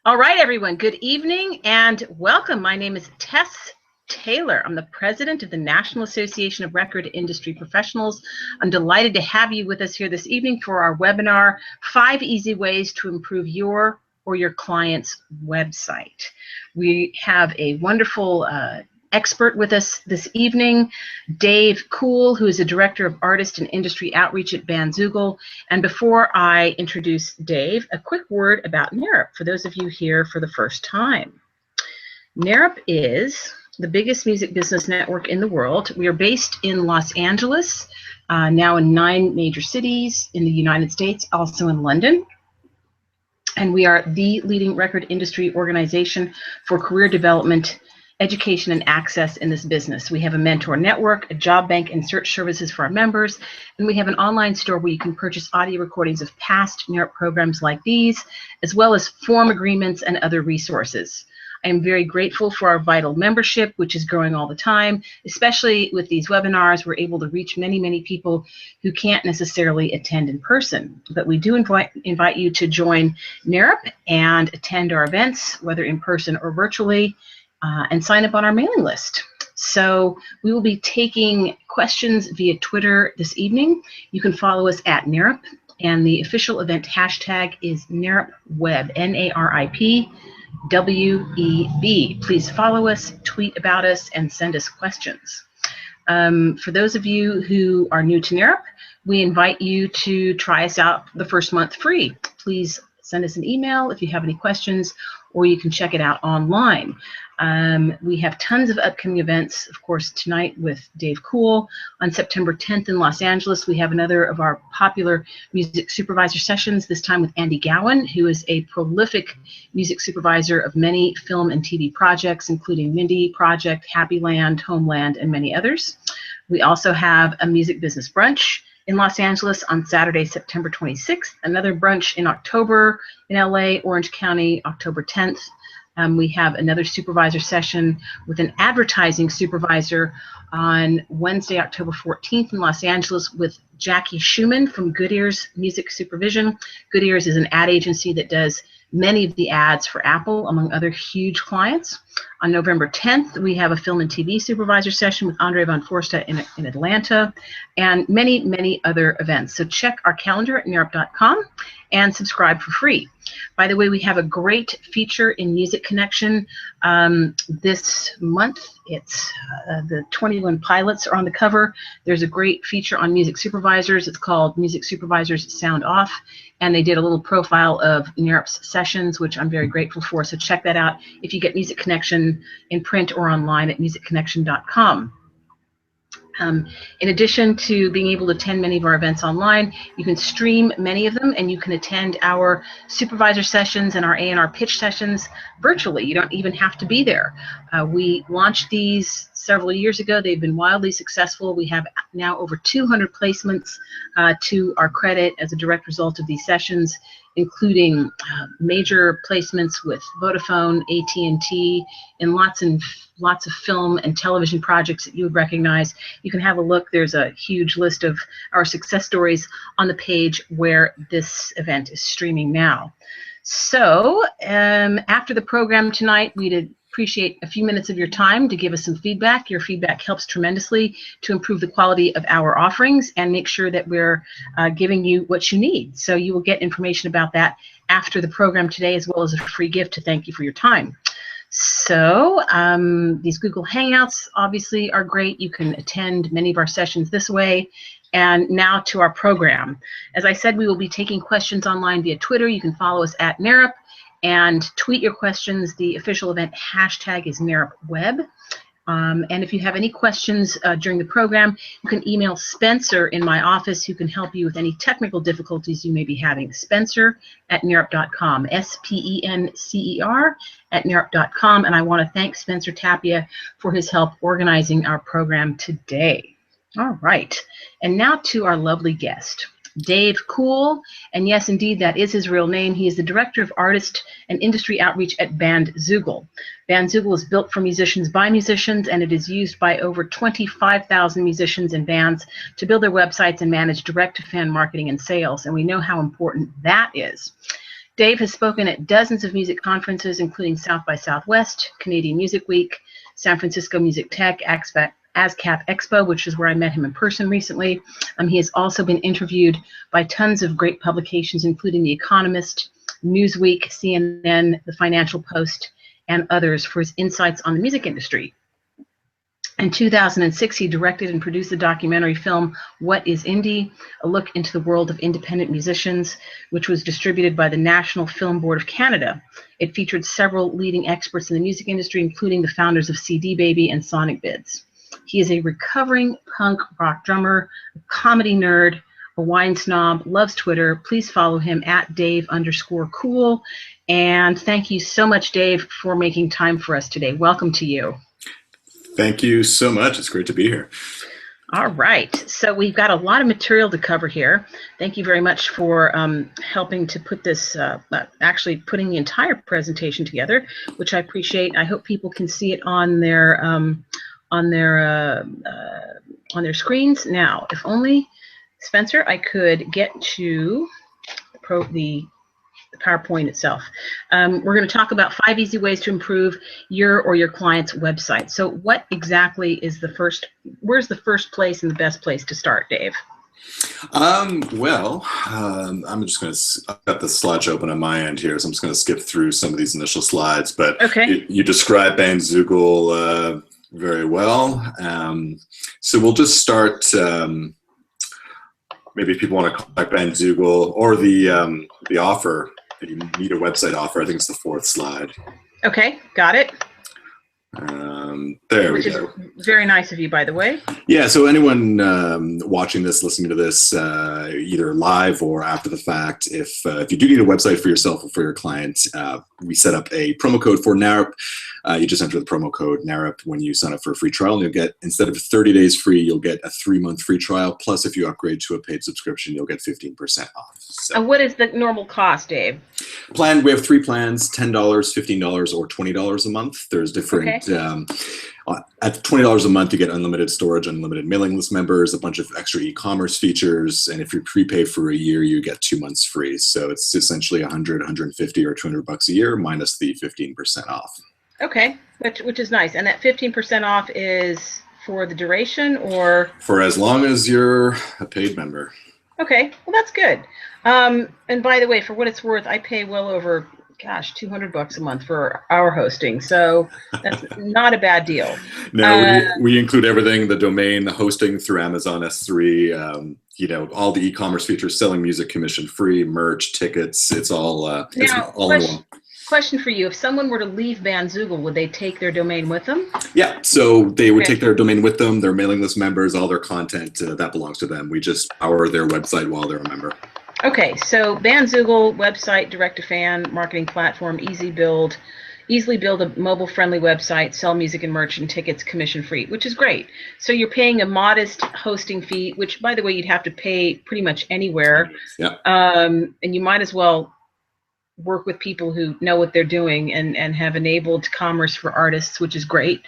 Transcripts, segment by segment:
All right, everyone, good evening and welcome. My name is Tess Taylor. I'm the president of the National Association of Record Industry Professionals. I'm delighted to have you with us here this evening for our webinar, 5 Easy Ways to Improve Your or Your Client's Website. We have a wonderful expert with us this evening, Dave Kuhl, who is the Director of Artist and Industry Outreach at Bandzoogle. And before I introduce Dave, a quick word about NARUP for those of you here for the first time. NARUP is the biggest music business network in the world. We are based in Los Angeles, now in 9 major cities in the United States, also in London. And we are the leading record industry organization for career development, education, and access in this business. We have a mentor network, a job bank and search services for our members, and we have an online store where you can purchase audio recordings of past NARUP programs like these, as well as form agreements and other resources. I am very grateful for our vital membership, which is growing all the time. Especially with these webinars, we're able to reach many, many people who can't necessarily attend in person. But we do invite you to join NARUP and attend our events, whether in person or virtually, and sign up on our mailing list. So we will be taking questions via Twitter this evening. You can follow us at NARUP, and the official event hashtag is NARUPWeb, NARIPWEB. Please follow us, tweet about us, and send us questions. For those of you who are new to NARUP, we invite you to try us out the first month free. Please send us an email if you have any questions, or you can check it out online. We have tons of upcoming events, of course, tonight with Dave Kuhl. On September 10th in Los Angeles, we have another of our popular music supervisor sessions, this time with Andy Gowan, who is a prolific music supervisor of many film and TV projects, including Mindy Project, Happy Land, Homeland, and many others. We also have a music business brunch in Los Angeles on Saturday, September 26th, another brunch in October in LA, Orange County, October 10th. We have another supervisor session with an advertising supervisor on Wednesday, October 14th in Los Angeles with Jackie Schumann from Good Ears Music Supervision. Good Ears is an ad agency that does many of the ads for Apple, among other huge clients. On November 10th, we have a film and TV supervisor session with Andre Van Forsta in Atlanta, and many, many other events. So check our calendar at narup.com and subscribe for free. By the way, we have a great feature in Music Connection this month. It's the 21 pilots are on the cover. There's a great feature on music supervisors. It's called Music Supervisors Sound Off, and they did a little profile of NARUP's sessions, which I'm very grateful for. So check that out if you get Music Connection in print or online at musicconnection.com. In addition to being able to attend many of our events online, you can stream many of them, and you can attend our supervisor sessions and our A&R pitch sessions virtually. You don't even have to be there. We launched these several years ago. They've been wildly successful. We have now over 200 placements to our credit as a direct result of these sessions, including major placements with Vodafone, AT&T, and lots of film and television projects that you would recognize. You can have a look. There's a huge list of our success stories on the page where this event is streaming now. So after the program tonight, we'd appreciate a few minutes of your time to give us some feedback. Your feedback helps tremendously to improve the quality of our offerings and make sure that we're giving you what you need. So you will get information about that after the program today, as well as a free gift to thank you for your time. So these Google Hangouts obviously are great. You can attend many of our sessions this way. And now to our program. As I said, we will be taking questions online via Twitter. You can follow us at NARUP and tweet your questions. The official event hashtag is NARUPWeb. And if you have any questions during the program, you can email Spencer in my office, who can help you with any technical difficulties you may be having. Spencer at narup.com, S-P-E-N-C-E-R at narup.com. And I want to thank Spencer Tapia for his help organizing our program today. All right, and now to our lovely guest. Dave Cool, and yes, indeed, that is his real name. He is the Director of Artist and Industry Outreach at Bandzoogle. Bandzoogle is built for musicians by musicians, and it is used by over 25,000 musicians and bands to build their websites and manage direct-to-fan marketing and sales, and we know how important that is. Dave has spoken at dozens of music conferences, including South by Southwest, Canadian Music Week, San Francisco Music Tech, ASCAP Expo, which is where I met him in person recently. He has also been interviewed by tons of great publications, including The Economist, Newsweek, CNN, The Financial Post, and others for his insights on the music industry. In 2006, he directed and produced the documentary film, What is Indie? A Look into the World of Independent Musicians, which was distributed by the National Film Board of Canada. It featured several leading experts in the music industry, including the founders of CD Baby and Sonic Bids. He is a recovering punk rock drummer, a comedy nerd, a wine snob, loves Twitter. Please follow him at Dave_Cool. And thank you so much, Dave, for making time for us today. Welcome to you. Thank you so much. It's great to be here. All right. So we've got a lot of material to cover here. Thank you very much for helping to put this, actually putting the entire presentation together, which I appreciate. I hope people can see it on their screens now. If only, Spencer, I could get to the PowerPoint itself. We're going to talk about 5 easy ways to improve your or your client's website. So what exactly is where's the first place and the best place to start, Dave? I'm just going to, I've got the slideshow open on my end here, so I'm just going to skip through some of these initial slides, but okay. You described Bandzoogle very well. So we'll just start, maybe if people want to contact Bandzoogle or the offer, you need a website offer. I think it's the 4th slide. Okay, got it. There Which we go. Is very nice of you, by the way. Yeah, so anyone watching this, listening to this, either live or after the fact, if you do need a website for yourself or for your clients, we set up a promo code for NARUP. You just enter the promo code NARUP when you sign up for a free trial, and you'll get, instead of 30 days free, you'll get a 3-month free trial. Plus, if you upgrade to a paid subscription, you'll get 15% off. So, what is the normal cost, Dave? We have 3 plans: $10, $15, or $20 a month. There's different. Okay. At $20 a month, you get unlimited storage, unlimited mailing list members, a bunch of extra e-commerce features, and if you prepay for a year, you get 2 months free. So it's essentially $100, $150, or $200 a year minus the 15% off. Okay, which is nice. And that 15% off is for the duration, or? For as long as you're a paid member. Okay, well that's good. And by the way, for what it's worth, I pay well over, gosh, $200 a month for our hosting, so that's not a bad deal. No, we include everything: the domain, the hosting through Amazon S3. You know, all the e-commerce features, selling music commission free, merch, tickets. It's all in one. Question for you: if someone were to leave Bandzoogle, would they take their domain with them? Yeah, so they would take their domain with them, their mailing list members, all their content that belongs to them. We just power their website while they're a member. Okay, so Bandzoogle website, direct-to-fan marketing platform, easily build a mobile-friendly website, sell music and merch and tickets commission-free, which is great. So you're paying a modest hosting fee, which, by the way, you'd have to pay pretty much anywhere. Yeah. And you might as well work with people who know what they're doing and have enabled commerce for artists, which is great.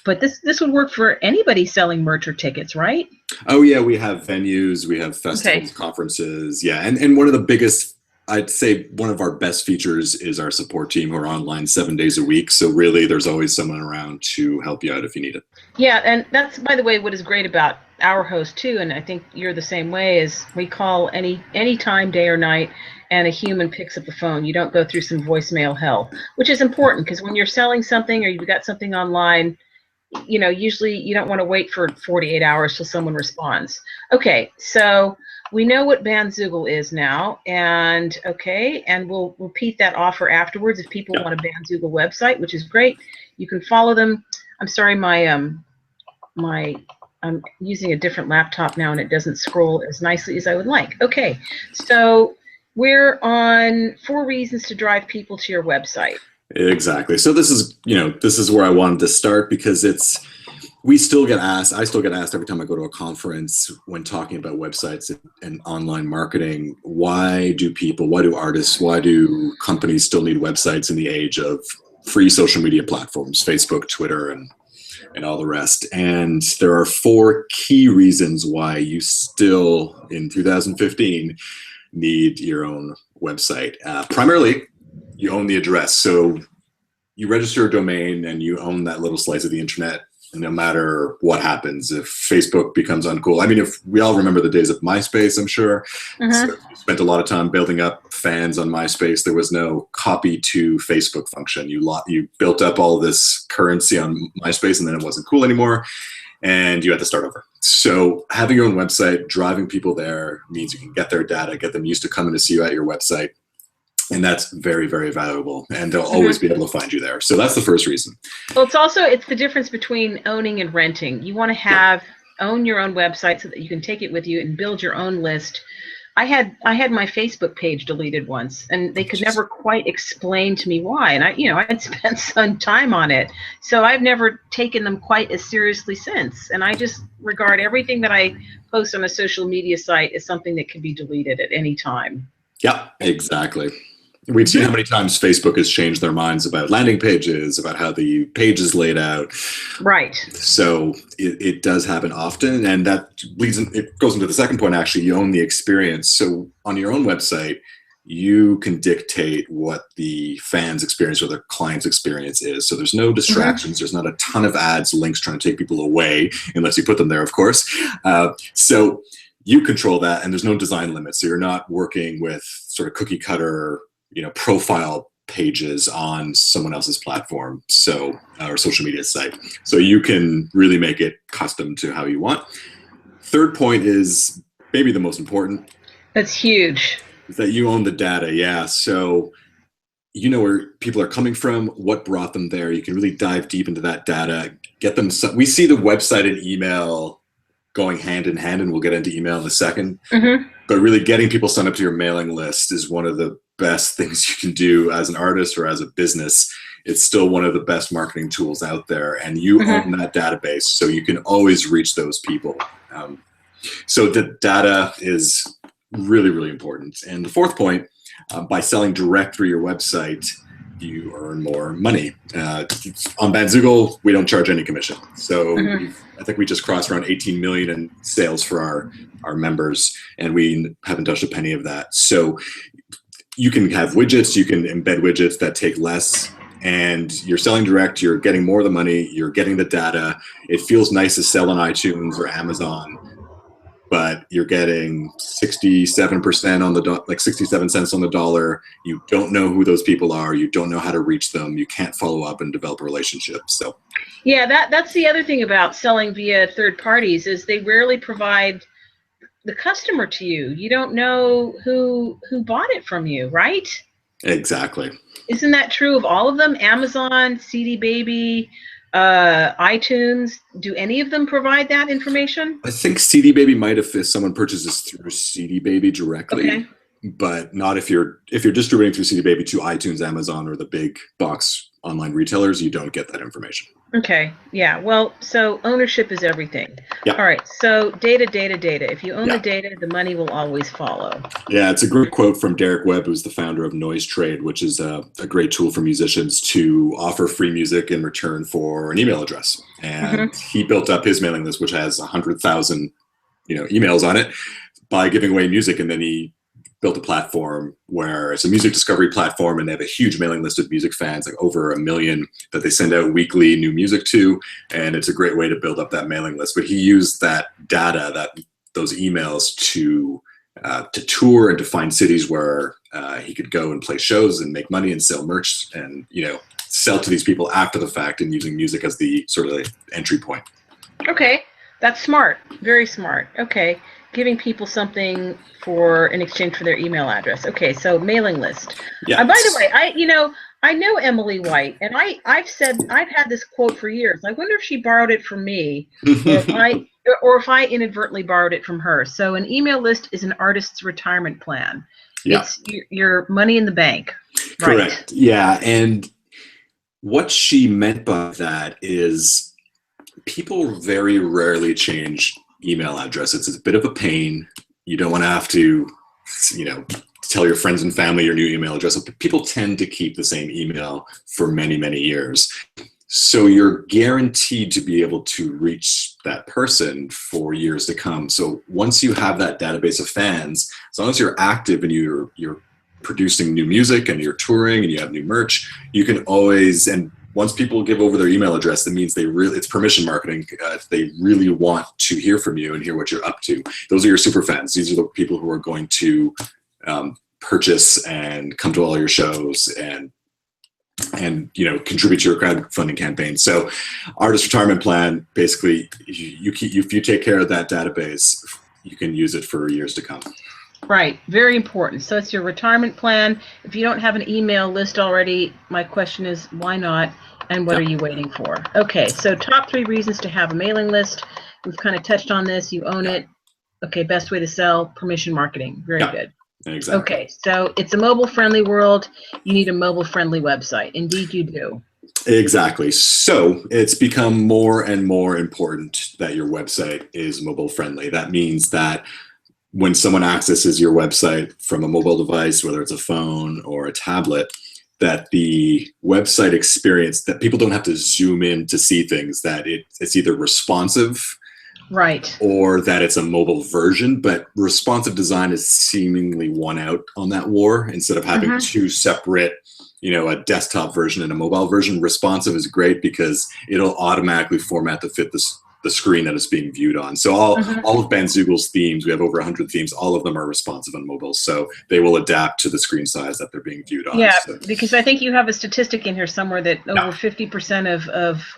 But this would work for anybody selling merch or tickets, right? Oh yeah, we have venues, we have festivals, conferences, yeah, and one of the biggest, I'd say one of our best features is our support team, who are online 7 days a week. So really, there's always someone around to help you out if you need it. Yeah, and that's, by the way, what is great about our host too, and I think you're the same way, is we call any time, day or night, and a human picks up the phone. You don't go through some voicemail hell, which is important, because when you're selling something or you've got something online, you know, usually you don't want to wait for 48 hours till someone responds. Okay, so we know what Bandzoogle is now, and we'll repeat that offer afterwards if people want a Bandzoogle website, which is great. You can follow them. I'm sorry, I'm using a different laptop now, and it doesn't scroll as nicely as I would like. Okay, so we're on 4 reasons to drive people to your website. Exactly. So this is where I wanted to start, because we still get asked, I still get asked every time I go to a conference when talking about websites and online marketing, why do artists, why do companies still need websites in the age of free social media platforms, Facebook, Twitter, and all the rest? And there are 4 key reasons why you still, in 2015, need your own website. Primarily, you own the address. So you register a domain and you own that little slice of the internet. No matter what happens, if Facebook becomes uncool. I mean, if we all remember the days of MySpace, I'm sure. So you spent a lot of time building up fans on MySpace. There was no copy to Facebook function. You built up all this currency on MySpace, and then it wasn't cool anymore, and you had to start over. So having your own website, driving people there means you can get their data, get them used to coming to see you at your website. And that's very, very valuable. And they'll always be able to find you there. So that's the first reason. Well, it's the difference between owning and renting. You want to own your own website so that you can take it with you and build your own list. I had my Facebook page deleted once, and they could never quite explain to me why. And I had spent some time on it. So I've never taken them quite as seriously since. And I just regard everything that I post on a social media site as something that can be deleted at any time. Yeah, exactly. We've seen how many times Facebook has changed their minds about landing pages, about how the page is laid out. Right. So it does happen often. And that it goes into the second point, actually. You own the experience. So on your own website, you can dictate what the fans' experience or their client's experience is. So there's no distractions. There's not a ton of ads, links trying to take people away, unless you put them there, of course. So you control that, and there's no design limits. So you're not working with sort of cookie cutter, profile pages on someone else's platform, or social media site. So you can really make it custom to how you want. Third point is maybe the most important. That's huge. Is that you own the data. Yeah. So you know where people are coming from, what brought them there. You can really dive deep into that data, get them. We see the website and email going hand in hand, and we'll get into email in a second. But really getting people signed up to your mailing list is one of the best things you can do as an artist or as a business. It's still one of the best marketing tools out there, and you own that database, so you can always reach those people. So the data is really, really important. And the fourth point, by selling direct through your website, you earn more money. On Bandzoogle, we don't charge any commission. So I think we just crossed around 18 million in sales for our members, and we haven't touched a penny of that. So you can have widgets, you can embed widgets that take less, and you're selling direct, you're getting more of the money, you're getting the data. It feels nice to sell on iTunes or Amazon, but you're getting 67% on the 67 cents on the dollar. You don't know who those people are. You don't know how to reach them. You can't follow up and develop a relationship. So, yeah, that's the other thing about selling via third parties is they rarely provide the customer to you. You don't know who bought it from you, right? Exactly. Isn't that true of all of them? Amazon, CD Baby, iTunes, do any of them provide that information? I think CD Baby might if someone purchases through CD Baby directly, but not if you're distributing through CD Baby to iTunes, Amazon, or the big box online retailers. You don't get that information. Okay. Yeah. Well, so ownership is everything. Yeah. All right. So data. If you own the data, the money will always follow. Yeah. It's a great quote from Derek Webb, who's the founder of Noise Trade, which is a great tool for musicians to offer free music in return for an email address. And he built up his mailing list, which has 100,000, emails on it, by giving away music. And then he built a platform where it's a music discovery platform, and they have a huge mailing list of music fans, like over 1 million, that they send out weekly new music to. And it's a great way to build up that mailing list. But he used that data, those emails to tour and to find cities where he could go and play shows and make money and sell merch and, sell to these people after the fact, and using music as the sort of entry point. Okay. That's smart. Very smart. Okay. Giving people something in exchange for their email address. Okay, so mailing list. Yeah. By the way, I know Emily White, and I've had this quote for years. I wonder if she borrowed it from me, or if I inadvertently borrowed it from her. So an email list is an artist's retirement plan. Yeah. It's your money in the bank. Correct. Right. Yeah, and what she meant by that is People very rarely change email addresses. It's a bit of a pain. You don't want to have to, tell your friends and family your new email address. But people tend to keep the same email for many, many years. So you're guaranteed to be able to reach that person for years to come. So once you have that database of fans, as long as you're active and you're producing new music and you're touring and you have new merch, you can always, and once people give over their email address, that means it's permission marketing. They really want to hear from you and hear what you're up to. Those are your super fans. These are the people who are going to purchase and come to all your shows and contribute to your crowdfunding campaign. So Artist Retirement Plan, basically, if you take care of that database, you can use it for years to come. Right, very important. So it's your retirement plan. If you don't have an email list already, my question is, why not? And what are you waiting for? Okay, so top 3 reasons to have a mailing list. We've kind of touched on this. You own it. Okay, best way to sell, permission marketing. Very good. Exactly. Okay, so it's a mobile-friendly world. You need a mobile-friendly website. Indeed, you do. Exactly. So it's become more and more important that your website is mobile-friendly. That means that when someone accesses your website from a mobile device, whether it's a phone or a tablet, that the website experience, that people don't have to zoom in to see things, that it's either responsive, right, or that it's a mobile version. But responsive design is seemingly won out on that war. Instead of having two separate, a desktop version and a mobile version, responsive is great because it'll automatically format to fit the screen that it's being viewed on. So all of Bandzoogel's themes, we have over 100 themes, all of them are responsive on mobile. So they will adapt to the screen size that they're being viewed on. Yeah, so. Because I think you have a statistic in here somewhere that over 50%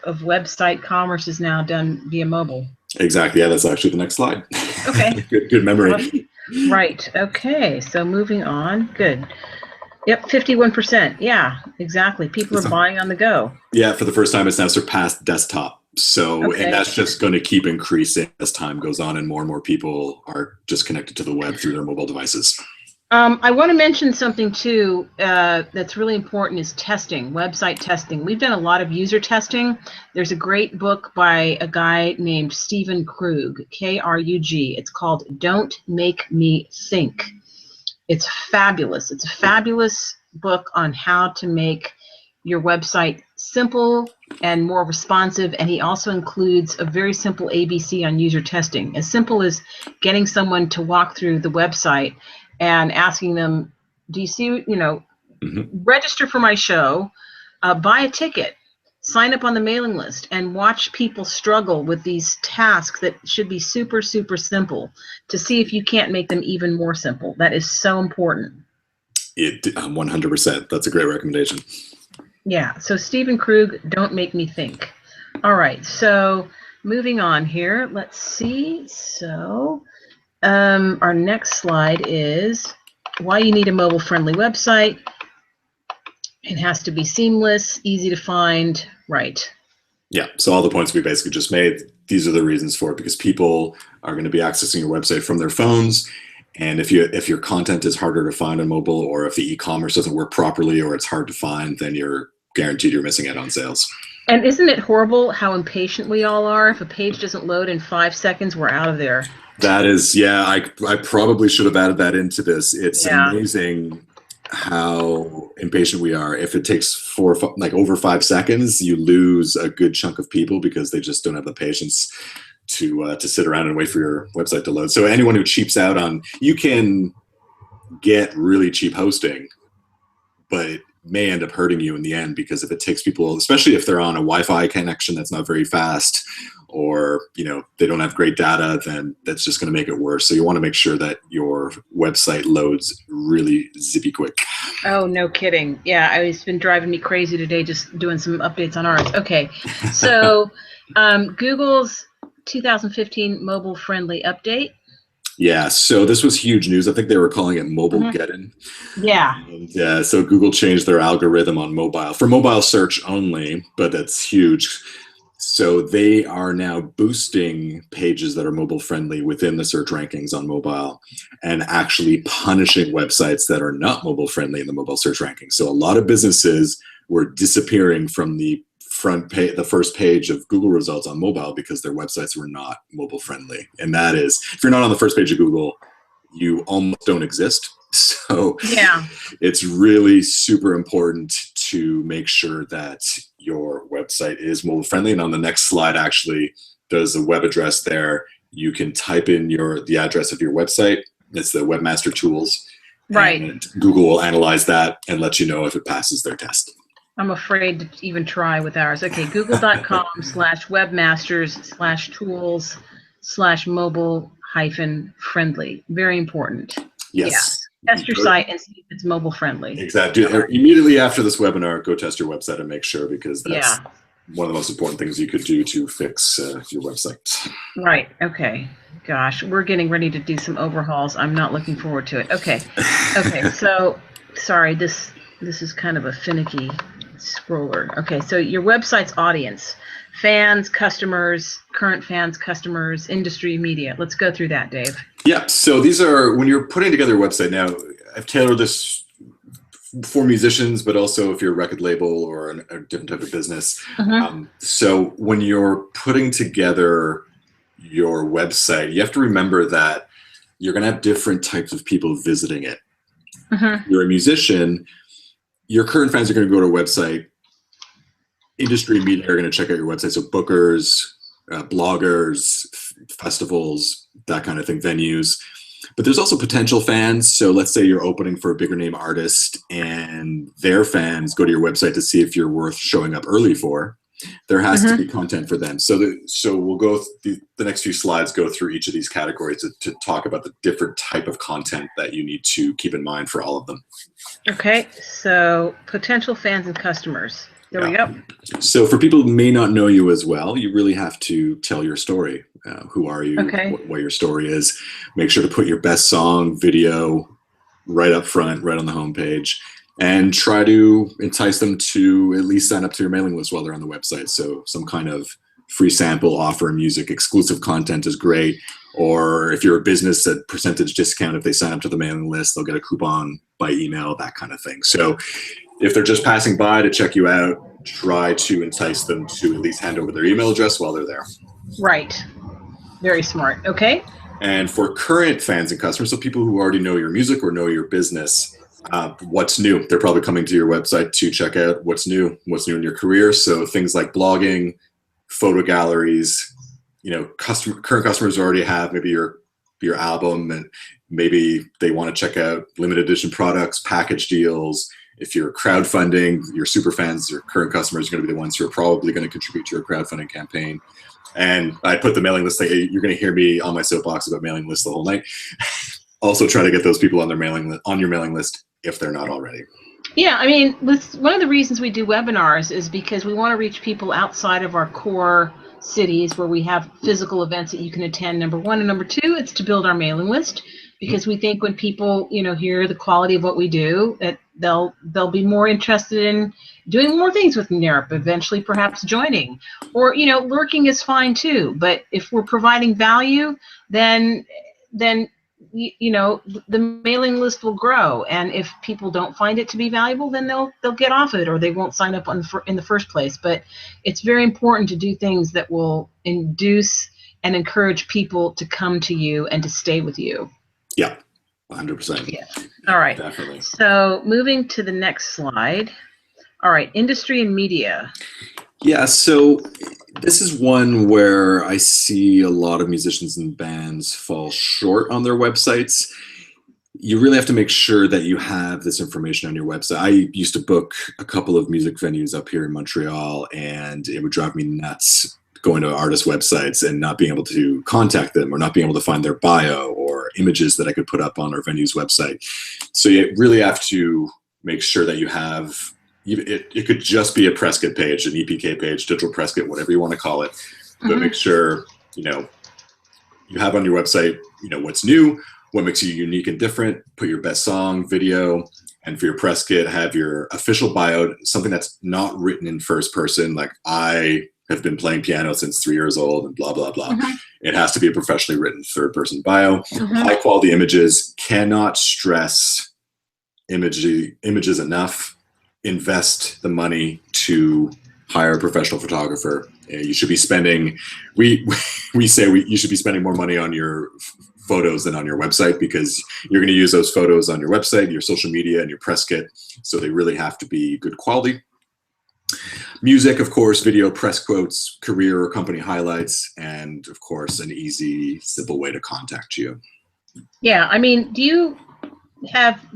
of website commerce is now done via mobile. Exactly. Yeah, that's actually the next slide. Okay. Good memory. Right. Okay. So moving on. Good. Yep, 51%. Yeah, exactly. People are buying on the go. Yeah, for the first time, it's now surpassed desktop. So, and that's just going to keep increasing as time goes on and more people are just connected to the web through their mobile devices. I want to mention something too that's really important is testing, website testing. We've done a lot of user testing. There's a great book by a guy named Stephen Krug, K-R-U-G. It's called Don't Make Me Think. It's fabulous. It's a fabulous book on how to make your website simple and more responsive, and he also includes a very simple ABC on user testing, as simple as getting someone to walk through the website and asking them, do you see, register for my show, buy a ticket, sign up on the mailing list, and watch people struggle with these tasks that should be super, super simple to see if you can't make them even more simple. That is so important. 100%. That's a great recommendation. Yeah, so Stephen Krug, Don't Make Me Think. All right, so moving on here, let's see. So our next slide is why you need a mobile-friendly website. It has to be seamless, easy to find, right. Yeah, so all the points we basically just made, these are the reasons for it, because people are going to be accessing your website from their phones. And if your content is harder to find on mobile, or if the e-commerce doesn't work properly or it's hard to find, then you're guaranteed you're missing out on sales. And isn't it horrible how impatient we all are? If a page doesn't load in 5 seconds, we're out of there. That is, yeah, I probably should have added that into this. It's amazing how impatient we are. If it takes over 5 seconds, you lose a good chunk of people because they just don't have the patience to sit around and wait for your website to load. So anyone who cheaps out on, you can get really cheap hosting, but it may end up hurting you in the end, because if it takes people, especially if they're on a Wi-Fi connection that's not very fast, or they don't have great data, then that's just going to make it worse. So you want to make sure that your website loads really zippy quick. Oh, no kidding. Yeah, it's been driving me crazy today just doing some updates on ours. Okay, so Google's 2015 mobile friendly update. Yeah, so this was huge news. I think they were calling it Mobilegeddon. Yeah. And so Google changed their algorithm on mobile for mobile search only, but that's huge. So they are now boosting pages that are mobile friendly within the search rankings on mobile, and actually punishing websites that are not mobile friendly in the mobile search rankings. So a lot of businesses were disappearing from the the first page of Google results on mobile because their websites were not mobile friendly. And that is, if you're not on the first page of Google, you almost don't exist. So Yeah. it's really super important to make sure that your website is mobile friendly. And on the next slide, actually, there's a web address there. You can type in the address of your website. It's the Webmaster Tools. Right. And Google will analyze that and let you know if it passes their test. I'm afraid to even try with ours. Okay, google.com/webmasters/tools/mobile-friendly. Very important. Yes. Yeah. Test your site and see if it's mobile friendly. Exactly. Immediately after this webinar, go test your website and make sure, because that's one of the most important things you could do to fix your website. Right. Okay. Gosh, we're getting ready to do some overhauls. I'm not looking forward to it. Okay. Okay. So, sorry, this is kind of a finicky scroller. Okay. So your website's audience, fans, customers, current fans, customers, industry, media. Let's go through that, Dave. Yeah. So these are, when you're putting together a website now, I've tailored this for musicians, but also if you're a record label or a different type of business. So when you're putting together your website, you have to remember that you're going to have different types of people visiting it. You're a musician, your current fans are going to go to a website. Industry media are going to check out your website. So bookers, bloggers, festivals, that kind of thing, venues. But there's also potential fans. So let's say you're opening for a bigger name artist and their fans go to your website to see if you're worth showing up early for. There has to be content for them. So we'll go the next few slides go through each of these categories to talk about the different type of content that you need to keep in mind for all of them. Okay. So potential fans and customers. There we go. So for people who may not know you as well, you really have to tell your story. Who are you? What your story is. Make sure to put your best song, video right up front, right on the homepage, and try to entice them to at least sign up to your mailing list while they're on the website. So some kind of free sample offer, music, exclusive content is great. Or if you're a business, a percentage discount if they sign up to the mailing list, they'll get a coupon by email, that kind of thing. So if they're just passing by to check you out, try to entice them to at least hand over their email address while they're there. Right. Very smart. Okay. And for current fans and customers, so people who already know your music or know your business, what's new? They're probably coming to your website to check out what's new in your career. So things like blogging, photo galleries, current customers already have maybe your album, and maybe they want to check out limited edition products, package deals. If you're crowdfunding, your super fans, your current customers are going to be the ones who are probably going to contribute to your crowdfunding campaign. And I put the mailing list, you're going to hear me on my soapbox about mailing lists the whole night. Also try to get those people on your mailing list if they're not already. Yeah, I mean, one of the reasons we do webinars is because we want to reach people outside of our core cities where we have physical events that you can attend, number one. And number two, it's to build our mailing list, because we think when people, hear the quality of what we do, that they'll be more interested in doing more things with NARP, eventually perhaps joining. Or, lurking is fine too. But if we're providing value, then the mailing list will grow. And if people don't find it to be valuable, then they'll get off it, or they won't sign up in the first place. But it's very important to do things that will induce and encourage people to come to you and to stay with you. Yeah, 100%. Yeah. All right. Definitely. So moving to the next slide. All right, industry and media. Yeah, so this is one where I see a lot of musicians and bands fall short on their websites. You really have to make sure that you have this information on your website. I used to book a couple of music venues up here in Montreal, and it would drive me nuts going to artist websites and not being able to contact them, or not being able to find their bio or images that I could put up on our venue's website. So you really have to make sure that you have, it could just be a press kit page, an EPK page, digital press kit, whatever you want to call it, but make sure, you have on your website, what's new, what makes you unique and different, put your best song, video, and for your press kit, have your official bio, something that's not written in first person, like I have been playing piano since 3 years old and blah, blah, blah. It has to be a professionally written third person bio. High quality images, cannot stress images enough. Invest the money to hire a professional photographer. You should be spending, you should be spending more money on your photos than on your website, because you're going to use those photos on your website, your social media, and your press kit. So they really have to be good quality. Music, of course, video, press quotes, career or company highlights, and of course, an easy, simple way to contact you. Yeah, I mean, do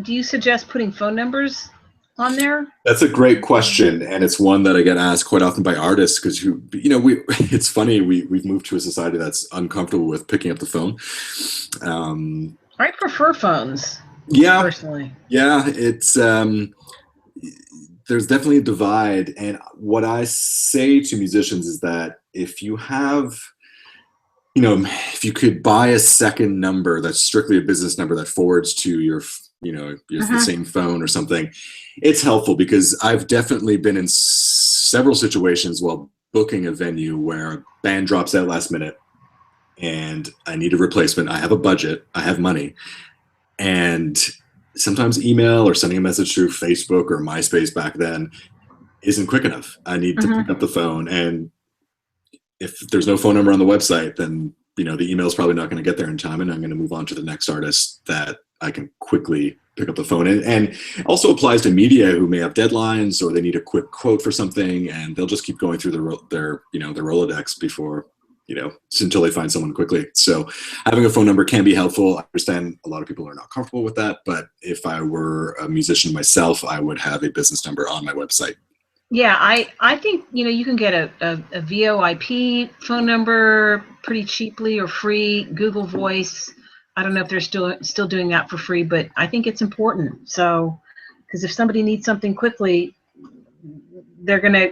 you suggest putting phone numbers on there? That's a great question, and it's one that I get asked quite often by artists, because it's funny, we've moved to a society that's uncomfortable with picking up the phone. I prefer phones. Yeah, personally. Yeah, it's there's definitely a divide, and what I say to musicians is that if you have, if you could buy a second number that's strictly a business number that forwards to your, the same phone or something, it's helpful, because I've definitely been in several situations while booking a venue where a band drops out last minute and I need a replacement. I have a budget, I have money, and sometimes email or sending a message through Facebook or MySpace back then isn't quick enough. I need to pick up the phone, and if there's no phone number on the website, then the email is probably not going to get there in time, and I'm going to move on to the next artist that I can quickly pick up the phone. And also applies to media who may have deadlines, or they need a quick quote for something, and they'll just keep going through their Rolodex before, until they find someone quickly. So having a phone number can be helpful. I understand a lot of people are not comfortable with that, but if I were a musician myself, I would have a business number on my website. Yeah, I think you can get a VoIP phone number pretty cheaply or free. Google Voice, I don't know if they're still doing that for free, but I think it's important. So, because if somebody needs something quickly, they're gonna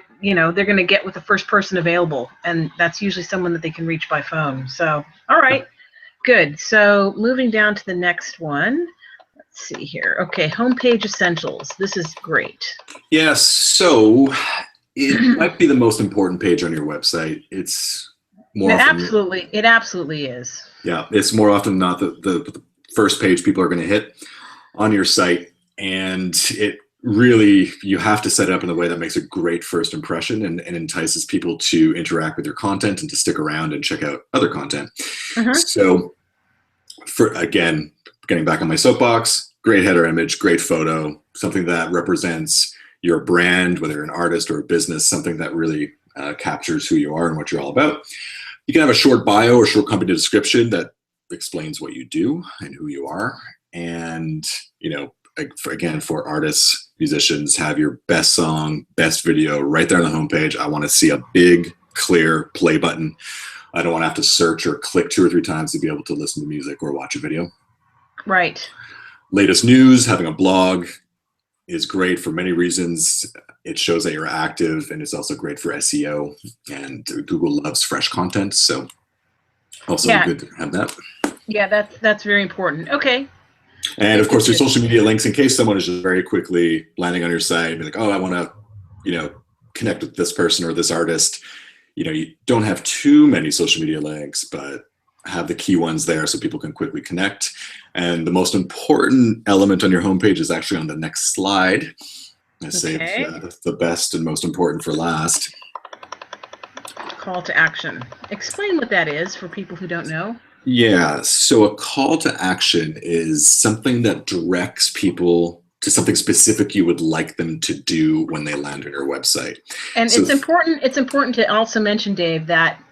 get with the first person available, and that's usually someone that they can reach by phone. So, all right, good. So moving down to the next one. Let's see here. Okay, homepage essentials. This is great. Yeah, so it might be the most important page on your website. It's more it absolutely is. Yeah, it's more often than not the first page people are going to hit on your site, and it really, you have to set it up in a way that makes a great first impression and entices people to interact with your content and to stick around and check out other content. So, again, getting back on my soapbox, great header image, great photo, something that represents your brand, whether you're an artist or a business, something that really captures who you are and what you're all about. You can have a short bio or short company description that explains what you do and who you are. And, again, for artists, musicians, have your best song, best video right there on the homepage. I want to see a big, clear play button. I don't want to have to search or click 2 or 3 times to be able to listen to music or watch a video. Right. Latest news, having a blog is great for many reasons. It shows that you're active, and it's also great for SEO, and Google loves fresh content. So also good to have that. Yeah, that's very important. Okay. And of course, your social media links, in case someone is just very quickly landing on your site and be like, oh, I want to, connect with this person or this artist. You don't have too many social media links, but have the key ones there so people can quickly connect. And the most important element on your homepage is actually on the next slide. I saved the best and most important for last. Call to action. Explain what that is for people who don't know. Yeah, so a call to action is something that directs people to something specific you would like them to do when they land on your website. And so it's important to also mention, Dave, that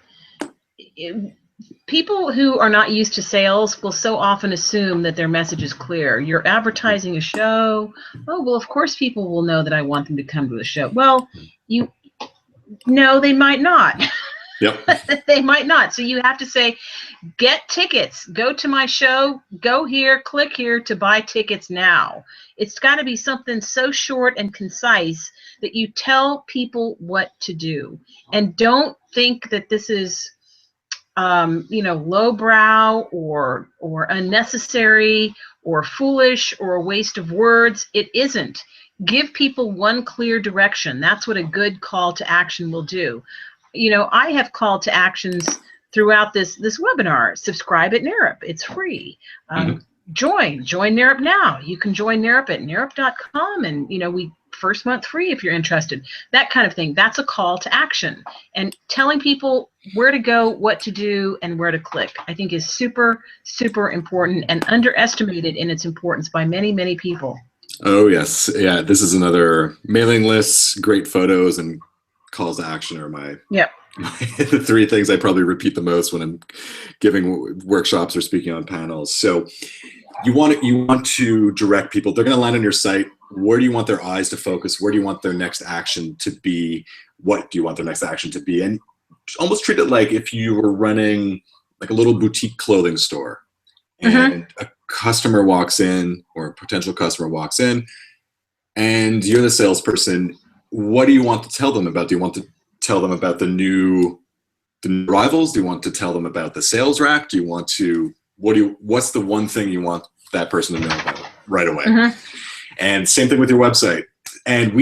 people who are not used to sales will so often assume that their message is clear. You're advertising a show. Oh, well, of course people will know that I want them to come to the show. Well, no, they might not. Yep. They might not. So you have to say, get tickets, go to my show, go here, click here to buy tickets now. It's got to be something so short and concise that you tell people what to do. And don't think that this is lowbrow or unnecessary or foolish or a waste of words. It isn't. Give people one clear direction. That's what a good call to action will do. I have call to actions throughout this webinar. Subscribe at NARUP. It's free. Join NARUP now. You can join NARUP at narup.com, and we first month free if you're interested. That kind of thing. That's a call to action. And telling people where to go, what to do, and where to click, I think is super, super important and underestimated in its importance by many, many people. Oh, yes. Yeah, this is another mailing list, great photos, and calls to action are my the three things I probably repeat the most when I'm giving workshops or speaking on panels. So you want to direct people. They're going to land on your site. Where do you want their eyes to focus? Where do you want their next action to be? What do you want their next action to be? And almost treat it like if you were running like a little boutique clothing store, and a customer walks in, or a potential customer walks in, and you're the salesperson. What do you want to tell them about? Do you want to tell them about the new arrivals? Do you want to tell them about the sales rack? Do you want to, what's the one thing you want that person to know about right away? And same thing with your website. And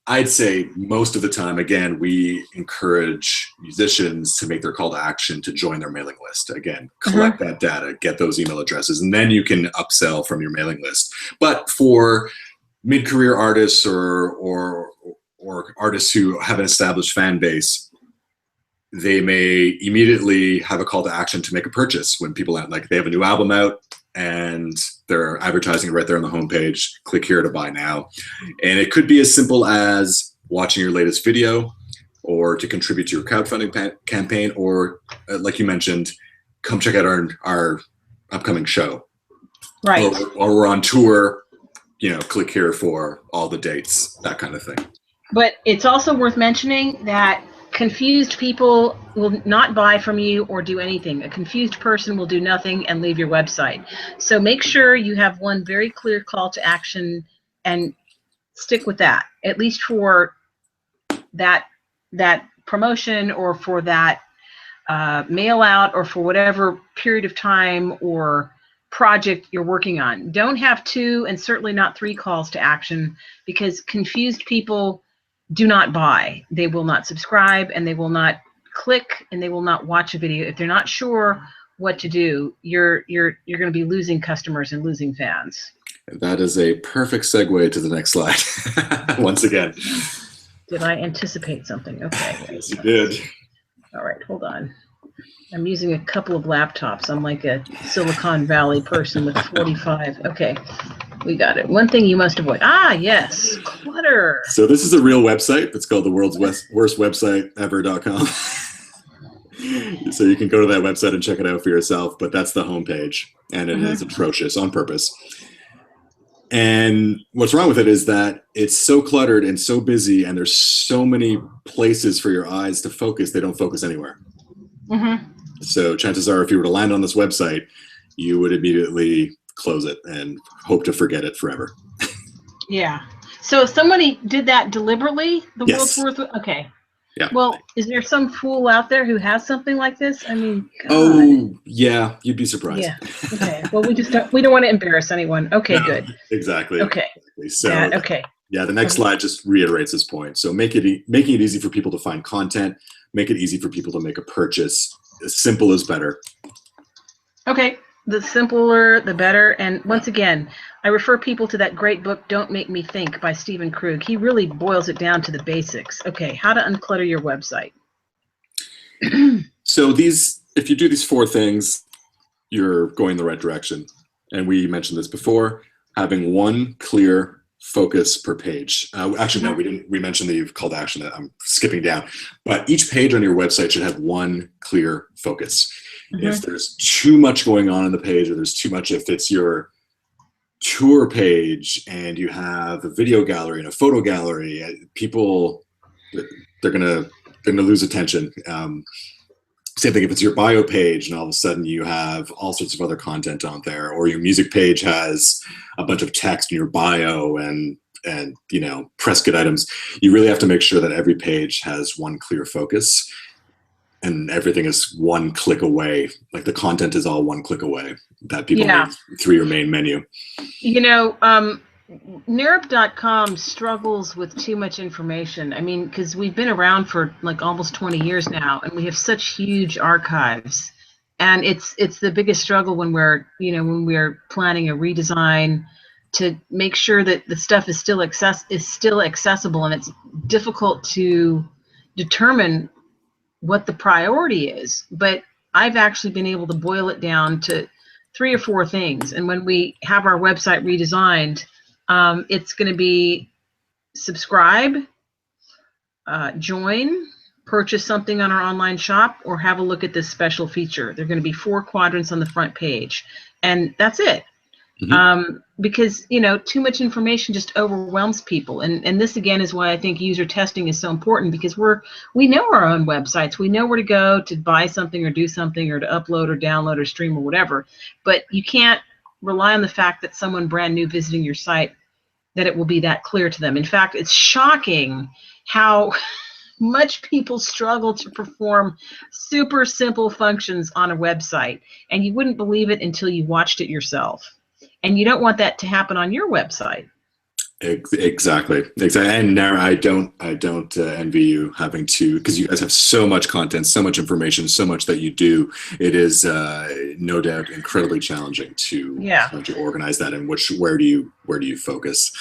I'd say most of the time, again, we encourage musicians to make their call to action to join their mailing list. Again, collect that data, get those email addresses, and then you can upsell from your mailing list. But for mid-career artists or artists who have an established fan base, they may immediately have a call to action to make a purchase when people like they have a new album out and they're advertising right there on the homepage. Click here to buy now. And it could be as simple as watching your latest video, or to contribute to your crowdfunding campaign, or like you mentioned, come check out our upcoming show. Right. Or we're on tour, click here for all the dates, that kind of thing. But it's also worth mentioning that confused people will not buy from you or do anything. A confused person will do nothing and leave your website. So make sure you have one very clear call to action and stick with that, at least for that promotion, or for that mail out, or for whatever period of time or project you're working on. Don't have 2 and certainly not 3 calls to action, because confused people do not buy. They will not subscribe, and they will not click, and they will not watch a video. If they're not sure what to do, you're going to be losing customers and losing fans. That is a perfect segue to the next slide. Once again. Did I anticipate something? Okay. Yes, you did. All right, hold on. I'm using a couple of laptops. I'm like a Silicon Valley person with 45. Okay, we got it. One thing you must avoid. Ah, yes, clutter. So this is a real website. It's called the world's worst website ever.com. So you can go to that website and check it out for yourself, but that's the homepage, and it is atrocious on purpose. And what's wrong with it is that it's so cluttered and so busy, and there's so many places for your eyes to focus, they don't focus anywhere. So chances are, if you were to land on this website, you would immediately close it and hope to forget it forever. Yeah. So if somebody did that deliberately, the world's worth. Okay. Yeah. Well, is there some fool out there who has something like this? I mean, God. Oh, yeah, you'd be surprised. Yeah. Okay. Well, we don't want to embarrass anyone. Okay, no, good. Exactly. Okay. So okay. Yeah, the next slide just reiterates this point. So making it easy for people to find content, make it easy for people to make a purchase. As simple as better. Okay. The simpler, the better. And once again, I refer people to that great book, Don't Make Me Think, by Stephen Krug. He really boils it down to the basics. Okay, how to unclutter your website. So if you do these 4 things, you're going the right direction. And we mentioned this before, having one clear focus per page. Actually, no, we mentioned the call to action that I'm skipping down. But each page on your website should have one clear focus. If there's too much going on the page, or there's too much, if it's your tour page and you have a video gallery and a photo gallery, people, they're gonna lose attention. Same thing if it's your bio page and all of a sudden you have all sorts of other content on there, or your music page has a bunch of text in your bio and press kit items. You really have to make sure that every page has one clear focus and everything is one click away. Like the content is all one click away that people need through your main menu. NARP.com struggles with too much information. I mean, because we've been around for like almost 20 years now, and we have such huge archives. And it's the biggest struggle when we're planning a redesign, to make sure that the stuff is still accessible, and it's difficult to determine what the priority is. But I've actually been able to boil it down to 3 or 4 things. And when we have our website redesigned, it's going to be subscribe, join, purchase something on our online shop, or have a look at this special feature. There are going to be 4 quadrants on the front page, and that's it. Because, you know, too much information just overwhelms people. And this, again, is why I think user testing is so important, because we know our own websites. We know where to go to buy something or do something, or to upload or download or stream or whatever. But you can't rely on the fact that someone brand new visiting your site, that it will be that clear to them. In fact, it's shocking how much people struggle to perform super simple functions on a website. And you wouldn't believe it until you watched it yourself. And you don't want that to happen on your website. Exactly. And Nara, I don't envy you having to, because you guys have so much content, so much information, so much that you do. It is no doubt incredibly challenging to organize that. And where do you focus?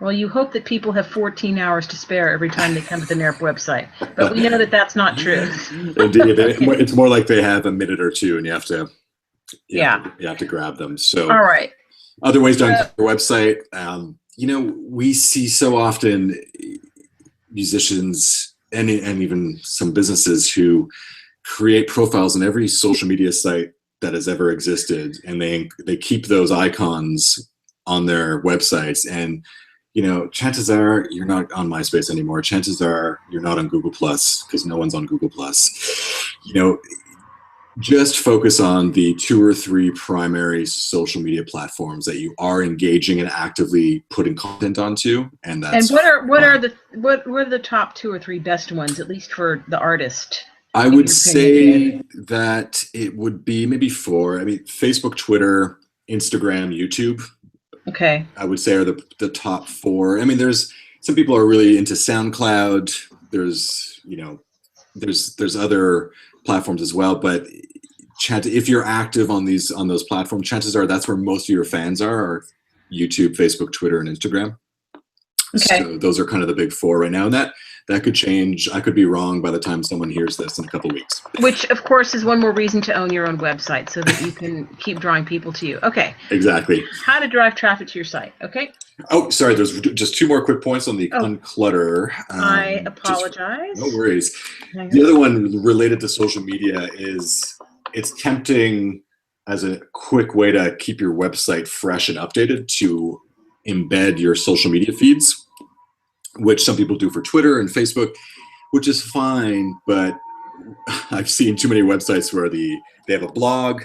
Well, you hope that people have 14 hours to spare every time they come to the NARP website, but we know that that's not true. Indeed, it's more like they have a minute or two, and you have to grab them. So, all right. Other ways to uncover your website. You know, we see so often musicians and even some businesses who create profiles on every social media site that has ever existed, and they keep those icons on their websites. And you know, chances are you're not on MySpace anymore. Chances are you're not on Google Plus, because no one's on Google Plus. You know, just focus on the 2 or 3 primary social media platforms that you are engaging and actively putting content onto, and that's. And what are the top 2 or 3 best ones, at least for the artist? I would say that it would be maybe 4. I mean, Facebook, Twitter, Instagram, YouTube. Okay. I would say are the top 4. I mean, there's some people are really into SoundCloud. There's other platforms as well, but if you're active on those platforms, chances are that's where most of your fans are YouTube, Facebook, Twitter, and Instagram. Okay. So those are kind of the big 4 right now, and that could change. I could be wrong by the time someone hears this in a couple of weeks. Which, of course, is one more reason to own your own website, so that you can keep drawing people to you. Okay. Exactly. How to drive traffic to your site. Okay. Oh, sorry. There's just 2 more quick points on the unclutter. I apologize. No worries. The other one related to social media is it's tempting as a quick way to keep your website fresh and updated to embed your social media feeds, which some people do for Twitter and Facebook, which is fine, but I've seen too many websites where they have a blog,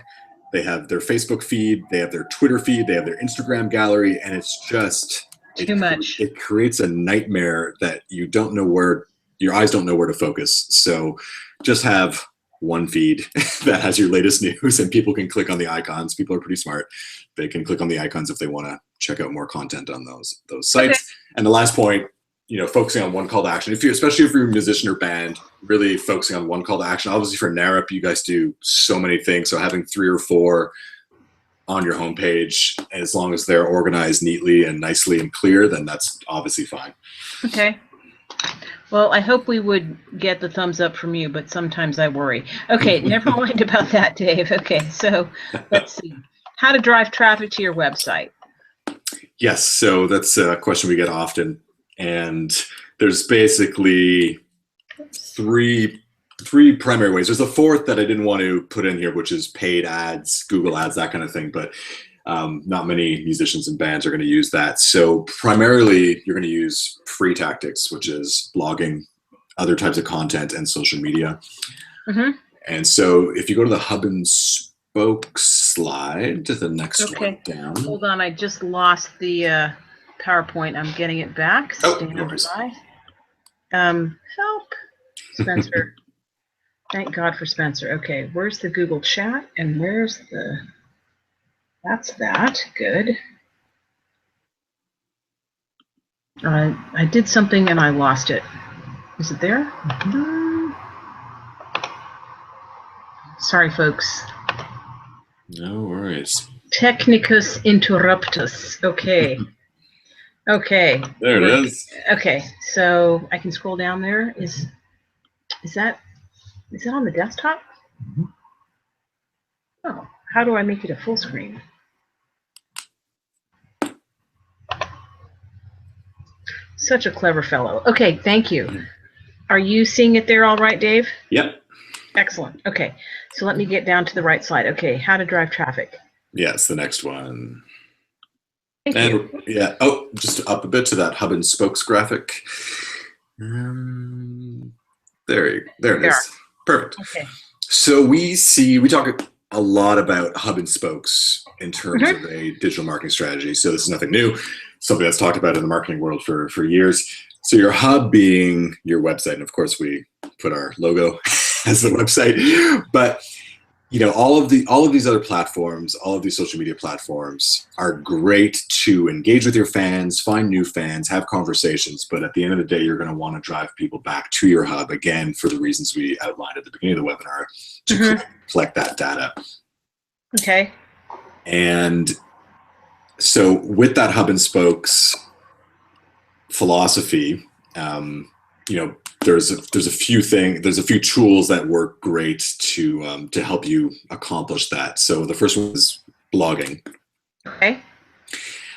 they have their Facebook feed, they have their Twitter feed, they have their Instagram gallery, and it's just too much. It creates a nightmare that you don't know where your eyes don't know where to focus. So just have one feed that has your latest news, and people can click on the icons. People are pretty smart. They can click on the icons if they want to check out more content on those sites. Okay. And the last point, you know, focusing on one call to action. Especially if you're a musician or band, really focusing on one call to action. Obviously for NARP, you guys do so many things. So having 3 or 4 on your homepage, as long as they're organized neatly and nicely and clear, then that's obviously fine. Okay. Well, I hope we would get the thumbs up from you, but sometimes I worry. Okay, never mind about that, Dave. Okay, so let's see. How to drive traffic to your website. Yes, so that's a question we get often. And there's basically three primary ways. There's a 4th that I didn't want to put in here, which is paid ads, Google ads, that kind of thing. But not many musicians and bands are going to use that. So primarily, you're going to use free tactics, which is blogging, other types of content, and social media. Mm-hmm. And so if you go to the hub and spoke slide, to the next one down. Hold on, I just lost the PowerPoint. I'm getting it back. Stand by. Help, Spencer. Thank God for Spencer. Okay, where's the Google Chat, and where's the? That's that. Good. I did something and I lost it. Is it there? Mm-hmm. Sorry, folks. No worries. Technicus interruptus. Okay. Okay. There it is. Okay. So I can scroll down there. Is that on the desktop? Mm-hmm. Oh, how do I make it a full screen? Such a clever fellow. Okay, thank you. Are you seeing it there all right, Dave? Yep. Excellent. Okay, so let me get down to the right slide. Okay, how to drive traffic. Yes, the next one. Thank you. Yeah. Oh, just up a bit to that hub and spokes graphic. There it is. Perfect. Okay. So we talk a lot about hub and spokes in terms of a digital marketing strategy. So this is nothing new, something that's talked about in the marketing world for years. So your hub being your website, and of course we put our logo as the website, but you know, all of these other platforms, all of these social media platforms are great to engage with your fans, find new fans, have conversations. But at the end of the day, you're going to want to drive people back to your hub again for the reasons we outlined at the beginning of the webinar to collect that data. Okay. And so with that hub and spokes philosophy, you know, there's a few tools that work great to help you accomplish that. So the first one is blogging. Okay.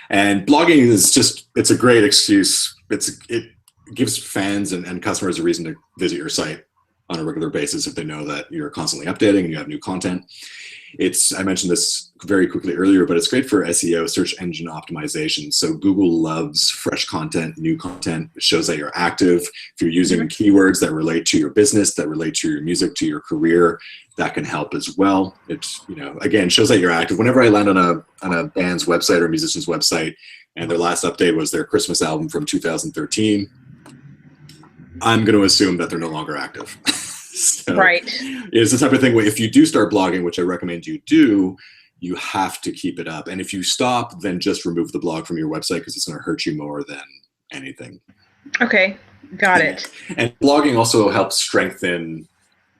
And blogging is it's a great excuse. It gives fans and customers a reason to visit your site on a regular basis if they know that you're constantly updating and you have new content. I mentioned this very quickly earlier, but it's great for SEO, search engine optimization. So Google loves fresh content, new content. It shows that you're active. If you're using keywords that relate to your business, that relate to your music, to your career, that can help as well. It's, you know, again, shows that you're active. Whenever I land on a band's website or a musician's website and their last update was their Christmas album from 2013, I'm going to assume that they're no longer active. So right. It's the type of thing where if you do start blogging, which I recommend you do, you have to keep it up. And if you stop, then just remove the blog from your website because it's going to hurt you more than anything. Okay, got it. And blogging also helps strengthen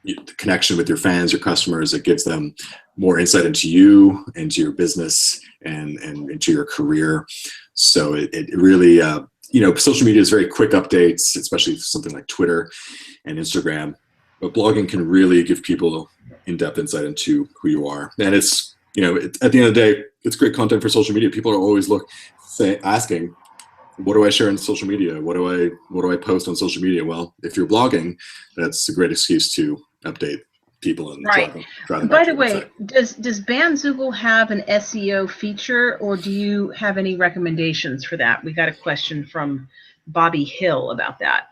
the connection with your fans, your customers. It gives them more insight into you, into your business, and into your career. So it really, you know, social media is very quick updates, especially something like Twitter and Instagram. But blogging can really give people in-depth insight into who you are. And it's, you know, at the end of the day, it's great content for social media. People are always asking, what do I share on social media? What do I post on social media? Well, if you're blogging, that's a great excuse to update people and drive them By the way, does Bandzoogle have an SEO feature, or do you have any recommendations for that? We got a question from Bobby Hill about that.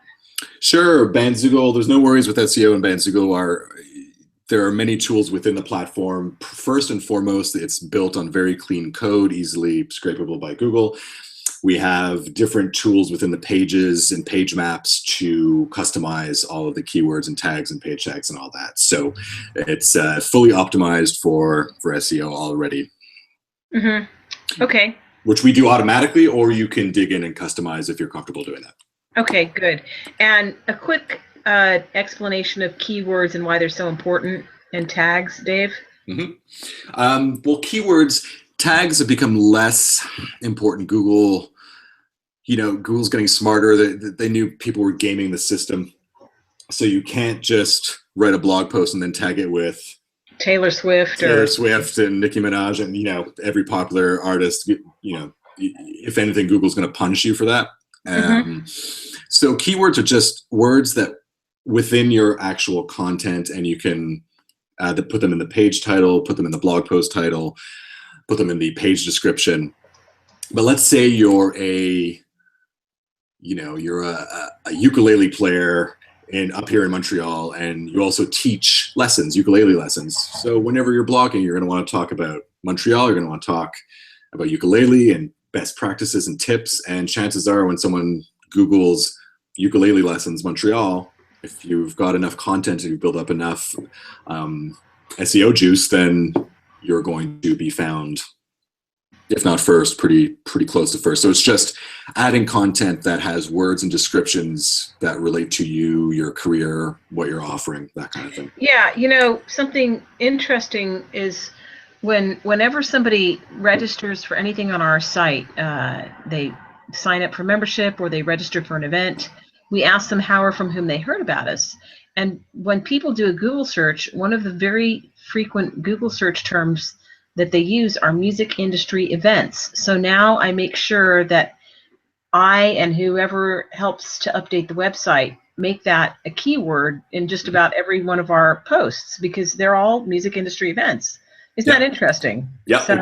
Sure, Bandzoogle. There's no worries with SEO and Bandzoogle. There are many tools within the platform. First and foremost, it's built on very clean code, easily scrapable by Google. We have different tools within the pages and page maps to customize all of the keywords and tags and page tags and all that. So it's fully optimized for SEO already. Okay. Which we do automatically, or you can dig in and customize if you're comfortable doing that. Okay, good. And a quick explanation of keywords and why they're so important, and tags, Dave? Well, keywords, tags have become less important. Google, you know, Google's getting smarter. They knew people were gaming the system. So you can't just write a blog post and then tag it with Taylor Swift and Nicki Minaj and, you know, every popular artist. You know, if anything, Google's going to punish you for that. So keywords are just words that within your actual content, and you can put them in the page title, put them in the blog post title, put them in the page description. But let's say you're a ukulele player up here in Montreal, and you also teach ukulele lessons. So whenever you're blogging, you're going to want to talk about Montreal. You're going to want to talk about ukulele and best practices and tips. And chances are, when someone Googles ukulele lessons Montreal, if you've got enough content and you build up enough SEO juice, then you're going to be found, if not first, pretty close to first. So it's just adding content that has words and descriptions that relate to you, your career, what you're offering, that kind of thing. Yeah, you know, something interesting is whenever somebody registers for anything on our site, they sign up for membership or they register for an event, we ask them how or from whom they heard about us. And when people do a Google search, one of the very frequent Google search terms that they use are music industry events. So now I make sure that I and whoever helps to update the website make that a keyword in just about every one of our posts, because they're all music industry events. Isn't that interesting? Yeah, so,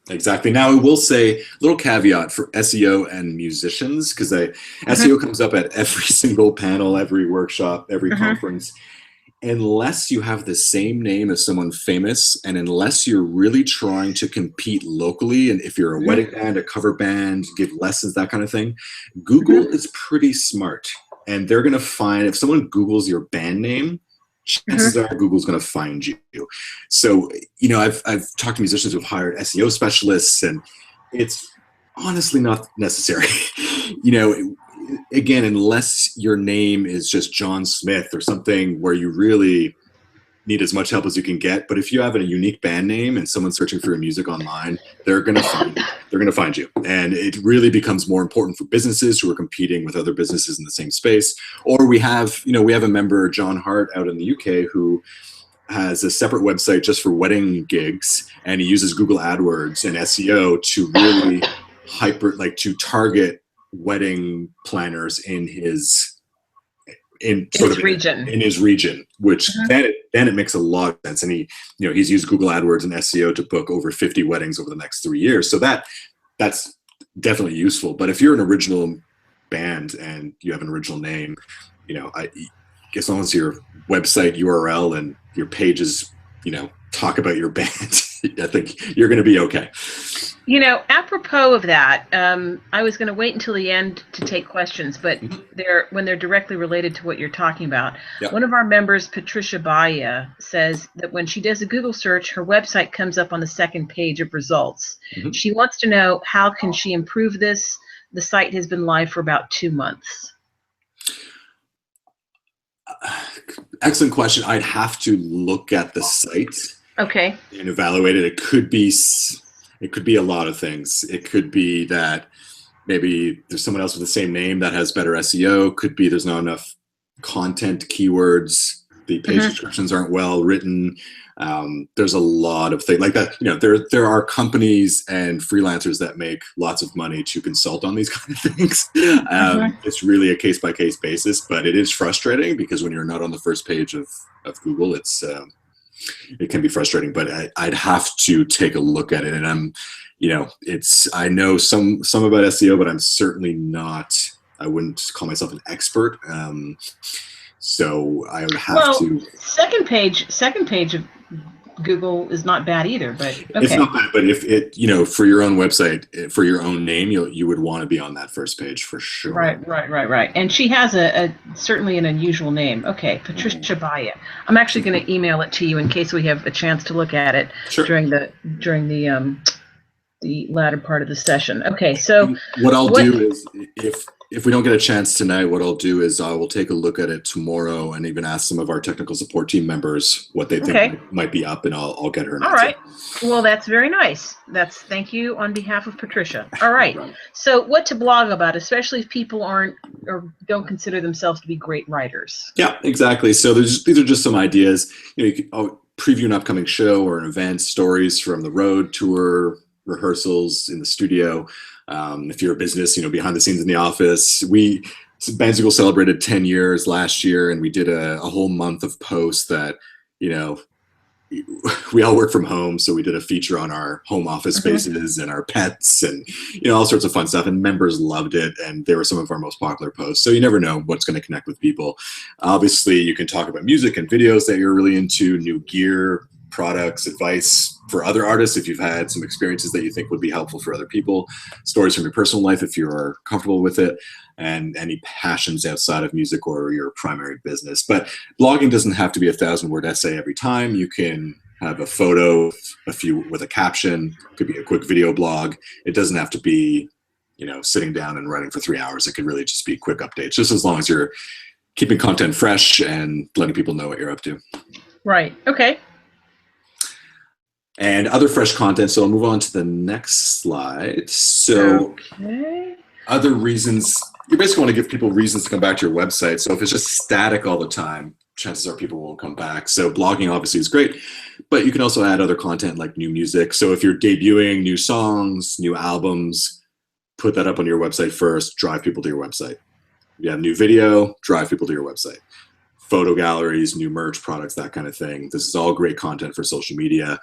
exactly. Now I will say, little caveat for SEO and musicians, because SEO comes up at every single panel, every workshop, every conference. Unless you have the same name as someone famous, and unless you're really trying to compete locally, and if you're a wedding band, a cover band, give lessons, that kind of thing, Google is pretty smart. And they're going to find, if someone Googles your band name, chances are Google's going to find you. So, you know, I've talked to musicians who've hired SEO specialists, and it's honestly not necessary. You know, again, unless your name is just John Smith or something where you really need as much help as you can get. But if you have a unique band name and someone's searching for your music online, they're going to find you. They're going to find you. And it really becomes more important for businesses who are competing with other businesses in the same space. Or we have a member, John Hart, out in the UK, who has a separate website just for wedding gigs, and he uses Google AdWords and SEO to really to target wedding planners in his region, which then it makes a lot of sense. And he's used Google AdWords and SEO to book over 50 weddings over the next 3 years. So that's definitely useful. But if you're an original band and you have an original name, as long as your website URL and your pages, talk about your band, I think you're going to be okay. Apropos of that, I was going to wait until the end to take questions, but when they're directly related to what you're talking about. One of our members, Patricia Baya, says that when she does a Google search, her website comes up on the second page of results. She wants to know, how can she improve this? The site has been live for about 2 months. Excellent question. I'd have to look at the site. Okay. And evaluate it. It could be a lot of things. It could be that maybe there's someone else with the same name that has better SEO. Could be there's not enough content, keywords. The page descriptions aren't well written. There's a lot of things like that. There are companies and freelancers that make lots of money to consult on these kind of things. It's really a case-by-case basis, but it is frustrating because when you're not on the first page of Google, it can be frustrating, but I'd have to take a look at it. And I know some about SEO, but I'm certainly not, I wouldn't call myself an expert. So I would have to. Second page of Google is not bad either, but okay. It's not bad, but if it, for your own website, for your own name, you would want to be on that first page for sure. Right. And she has a certainly an unusual name. Okay, Patricia Baya. I'm actually going to email it to you in case we have a chance to look at it during the latter part of the session. Okay, so what I'll do is if we don't get a chance tonight, what I'll do is I will take a look at it tomorrow and even ask some of our technical support team members what they think might be up, and I'll get her an answer. All right. Well, that's very nice. Thank you on behalf of Patricia. All right. So what to blog about, especially if people aren't or don't consider themselves to be great writers? Yeah, exactly. So these are just some ideas. You can preview an upcoming show or an event, stories from the road, tour, rehearsals in the studio. If you're a business, behind the scenes in the office. Bandzoogle celebrated 10 years last year, and we did a whole month of posts that, we all work from home. So we did a feature on our home office spaces and our pets and, all sorts of fun stuff. And members loved it. And they were some of our most popular posts. So you never know what's going to connect with people. Obviously, you can talk about music and videos that you're really into, new gear, products, advice for other artists if you've had some experiences that you think would be helpful for other people, stories from your personal life if you're comfortable with it, and any passions outside of music or your primary business. But blogging doesn't have to be a 1,000-word essay every time. You can have a photo, with a caption. It could be a quick video blog. It doesn't have to be, sitting down and writing for 3 hours. It could really just be quick updates, just as long as you're keeping content fresh and letting people know what you're up to. Right. Okay. and other fresh content. So I'll move on to the next slide. So okay. Other reasons, you basically want to give people reasons to come back to your website. So if it's just static all the time, chances are people won't come back. So blogging obviously is great, but you can also add other content like new music. So if you're debuting new songs, new albums, put that up on your website first, drive people to your website. If you have new video, drive people to your website. Photo galleries, new merch products, that kind of thing. This is all great content for social media.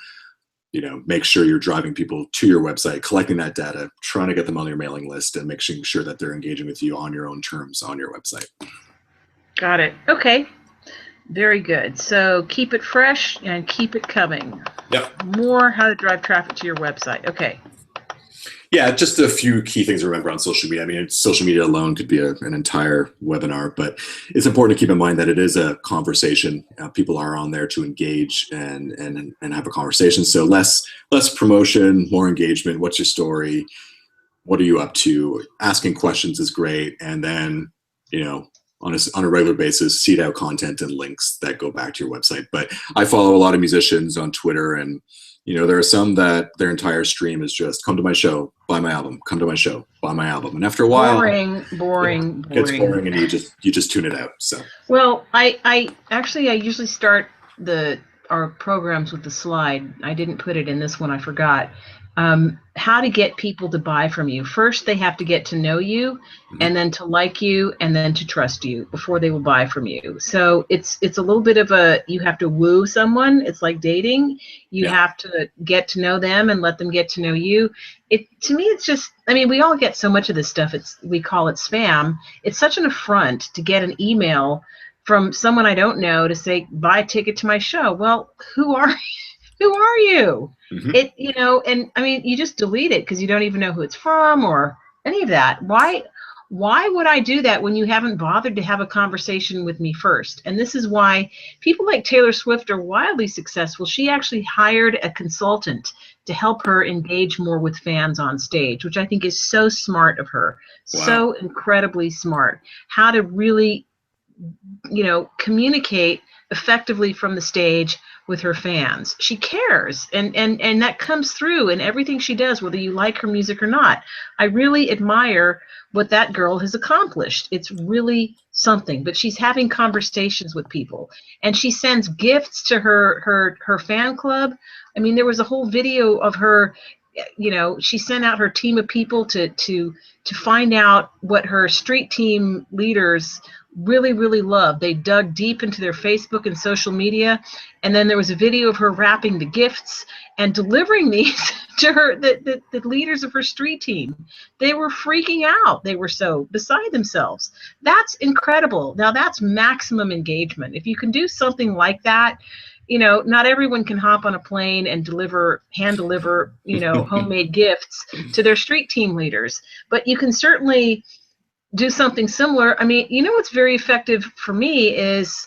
You know, make sure you're driving people to your website, collecting that data, trying to get them on your mailing list, and making sure that they're engaging with you on your own terms on your website. Got it. Okay. Very good. So keep it fresh and keep it coming. Yep. More how to drive traffic to your website. Okay. Yeah, just a few key things to remember on social media. I mean, social media alone could be an entire webinar, but it's important to keep in mind that it is a conversation. People are on there to engage and have a conversation. So less promotion, more engagement. What's your story? What are you up to? Asking questions is great, and then, you know, on a regular basis, seed out content and links that go back to your website. But I follow a lot of musicians on Twitter, and you know, there are some that their entire stream is just come to my show, buy my album, come to my show, buy my album. And after a while, boring. It gets boring, and you just tune it out. So well, I usually start our programs with the slide. I didn't put it in this one, I forgot. How to get people to buy from you. First, they have to get to know you, and then to like you, and then to trust you before they will buy from you. So it's a little bit of you have to woo someone. It's like dating. You have to get to know them and let them get to know you. To me, it's just, I mean, we all get so much of this stuff. We call it spam. It's such an affront to get an email from someone I don't know to say, buy a ticket to my show. Well, who are you? You know, and I mean, you just delete it because you don't even know who it's from or any of that. Why would I do that when you haven't bothered to have a conversation with me first? And this is why people like Taylor Swift are wildly successful. She actually hired a consultant to help her engage more with fans on stage, which I think is so smart of her. Wow. So incredibly smart. How to really, you know, communicate effectively from the stage with her fans. She cares, and that comes through in everything she does, whether you like her music or not. I really admire what that girl has accomplished. It's really something. But she's having conversations with people, and she sends gifts to her fan club. I mean, there was a whole video of her, you know, she sent out her team of people to find out what her street team leaders really love. They dug deep into their Facebook and social media, and then there was a video of her wrapping the gifts and delivering these to her, the leaders of her street team. They were freaking out. They were so beside themselves. That's incredible. Now that's maximum engagement. If you can do something like that, you know, not everyone can hop on a plane and hand deliver, you know, homemade gifts to their street team leaders, but you can certainly do something similar. I mean, you know what's very effective for me is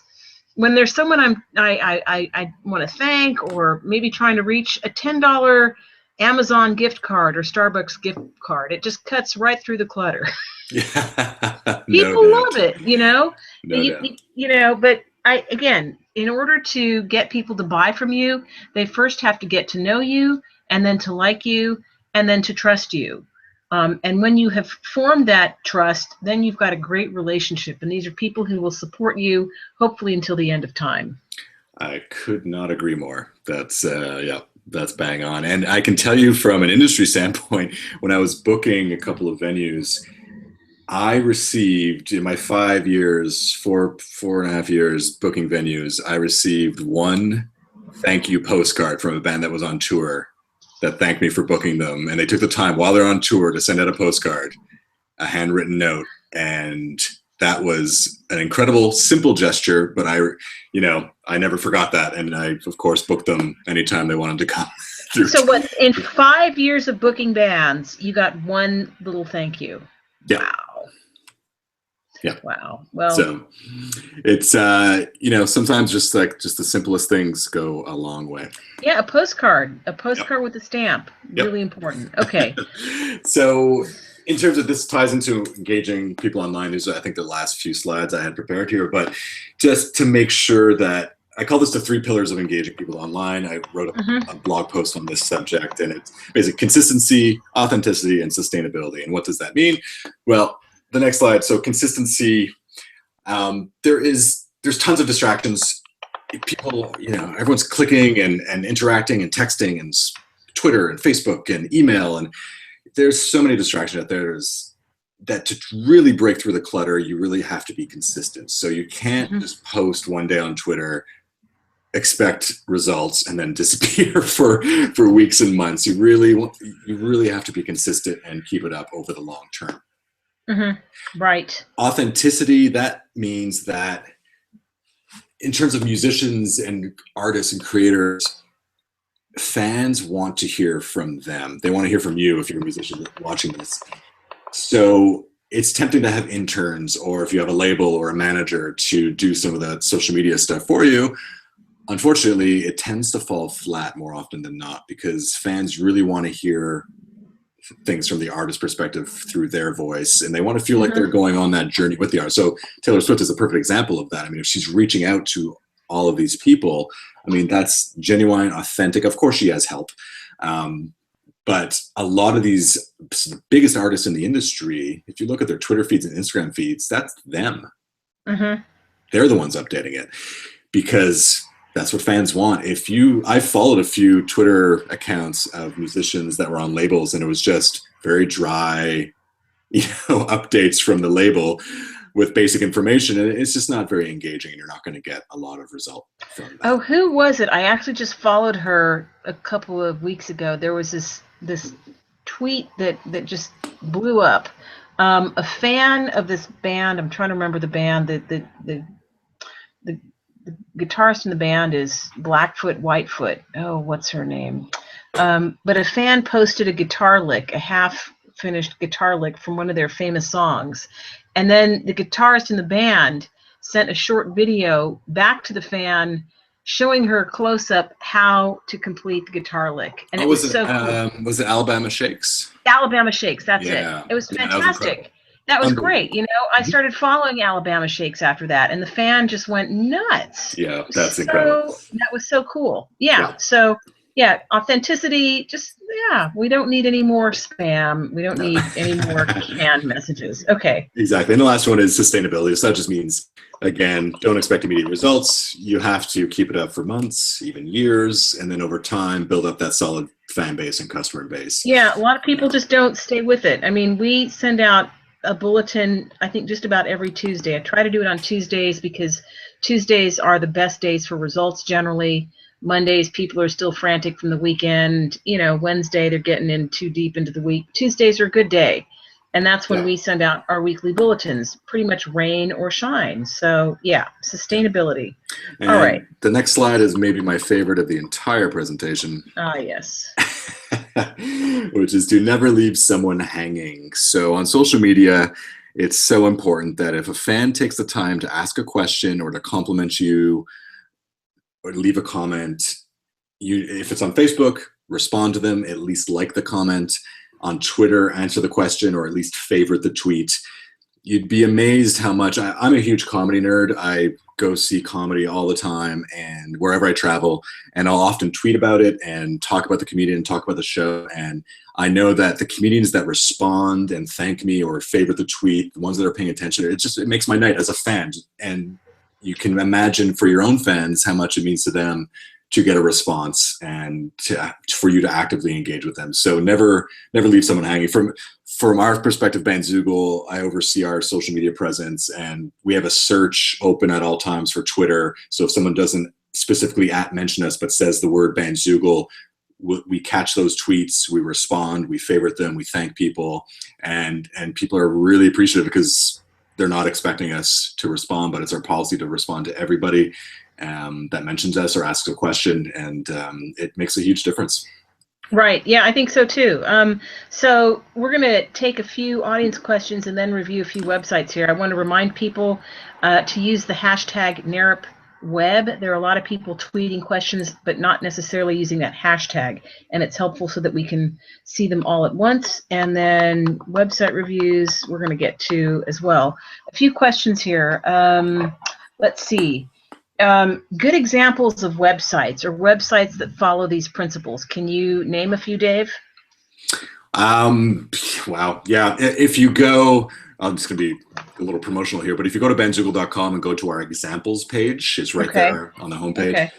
when there's someone I want to thank, or maybe trying to reach, a $10 Amazon gift card or Starbucks gift card. It just cuts right through the clutter. Yeah. People love it, you know. You know, but again, in order to get people to buy from you, they first have to get to know you, and then to like you, and then to trust you. And when you have formed that trust, then you've got a great relationship. And these are people who will support you, hopefully, until the end of time. I could not agree more. That's that's bang on. And I can tell you from an industry standpoint, when I was booking a couple of venues, I received, in my 5 years, four and a half years booking venues, I received one thank you postcard from a band that was on tour that thanked me for booking them. And they took the time while they're on tour to send out a postcard, a handwritten note. And that was an incredible, simple gesture, but I never forgot that. And I, of course, booked them anytime they wanted to come. So what, in 5 years of booking bands, you got one little thank you? Yeah. Wow. Yeah. Wow. Well, so it's, you know, sometimes just the simplest things go a long way. Yeah. A postcard with a stamp. Yep. Really important. Okay. So in terms of, this ties into engaging people online. These are, I think, the last few slides I had prepared here, but just to make sure that I call this the 3 pillars of engaging people online. I wrote a blog post on this subject, and it's basically consistency, authenticity, and sustainability. And what does that mean? Well, the next slide. So consistency, there's tons of distractions. People, everyone's clicking and interacting and texting and Twitter and Facebook and email, and there's so many distractions out there. That to really break through the clutter, you really have to be consistent. So you can't just post one day on Twitter, expect results, and then disappear for weeks and months. You really have to be consistent and keep it up over the long term. Right. Authenticity, that means that in terms of musicians and artists and creators, fans want to hear from them. They want to hear from you if you're a musician watching this. So it's tempting to have interns, or if you have a label or a manager, to do some of the social media stuff for you. Unfortunately, it tends to fall flat more often than not, because fans really want to hear things from the artist perspective through their voice, and they want to feel like they're going on that journey with the artist. So Taylor Swift is a perfect example of that. I mean, if she's reaching out to all of these people, I mean, that's genuine, authentic. Of course she has help. But a lot of these biggest artists in the industry, if you look at their Twitter feeds and Instagram feeds, that's them. They're the ones updating it, because that's what fans want. I followed a few Twitter accounts of musicians that were on labels, and it was just very dry, updates from the label with basic information, and it's just not very engaging, and you're not going to get a lot of result from that. Oh, who was it? I actually just followed her a couple of weeks ago. There was this tweet that just blew up. A fan of this band, I'm trying to remember the band, the guitarist in the band is Blackfoot Whitefoot. Oh, what's her name? But a fan posted a guitar lick, a half-finished guitar lick from one of their famous songs. And then the guitarist in the band sent a short video back to the fan showing her close-up how to complete the guitar lick. And it was so cool. Was it Alabama Shakes? Alabama Shakes, that's it. It was fantastic. That was great. I started following Alabama Shakes after that, and the fan just went nuts. Yeah, that's incredible. That was so cool. Yeah. So, authenticity, we don't need any more spam. We don't need any more canned messages. Okay. Exactly. And the last one is sustainability. So that just means, again, don't expect immediate results. You have to keep it up for months, even years, and then over time, build up that solid fan base and customer base. Yeah, a lot of people just don't stay with it. I mean, we send out a bulletin, I think, just about every Tuesday. I try to do it on Tuesdays because Tuesdays are the best days for results generally. Mondays, people are still frantic from the weekend. Wednesday, they're getting in too deep into the week. Tuesdays are a good day. And that's when we send out our weekly bulletins, pretty much rain or shine. So, sustainability. And all right. The next slide is maybe my favorite of the entire presentation. Ah, yes. Which is to never leave someone hanging. So on social media, it's so important that if a fan takes the time to ask a question or to compliment you or to leave a comment, if it's on Facebook, respond to them, at least like the comment. On Twitter, answer the question or at least favorite the tweet. You'd be amazed how much, I'm a huge comedy nerd. I go see comedy all the time and wherever I travel, and I'll often tweet about it and talk about the comedian, talk about the show. And I know that the comedians that respond and thank me or favorite the tweet, the ones that are paying attention, it makes my night as a fan. And you can imagine for your own fans how much it means to them to get a response and for you to actively engage with them. So never leave someone hanging. From our perspective, Bandzoogle, I oversee our social media presence, and we have a search open at all times for Twitter. So if someone doesn't specifically mention us but says the word Bandzoogle, we catch those tweets, we respond, we favorite them, we thank people, and people are really appreciative because they're not expecting us to respond, but it's our policy to respond to everybody that mentions us or asks a question, and it makes a huge difference. Right. Yeah, I think so too. So we're going to take a few audience questions and then review a few websites here. I want to remind people to use the hashtag NARPWeb. There are a lot of people tweeting questions, but not necessarily using that hashtag, and it's helpful so that we can see them all at once. And then website reviews we're going to get to as well. A few questions here. Let's see. good examples of websites or websites that follow these principles. Can you name a few, Dave? Wow. Yeah. If you go, I'm just going to be a little promotional here, but if you go to benzoogle.com and go to our examples page, it's right there on the homepage. Okay.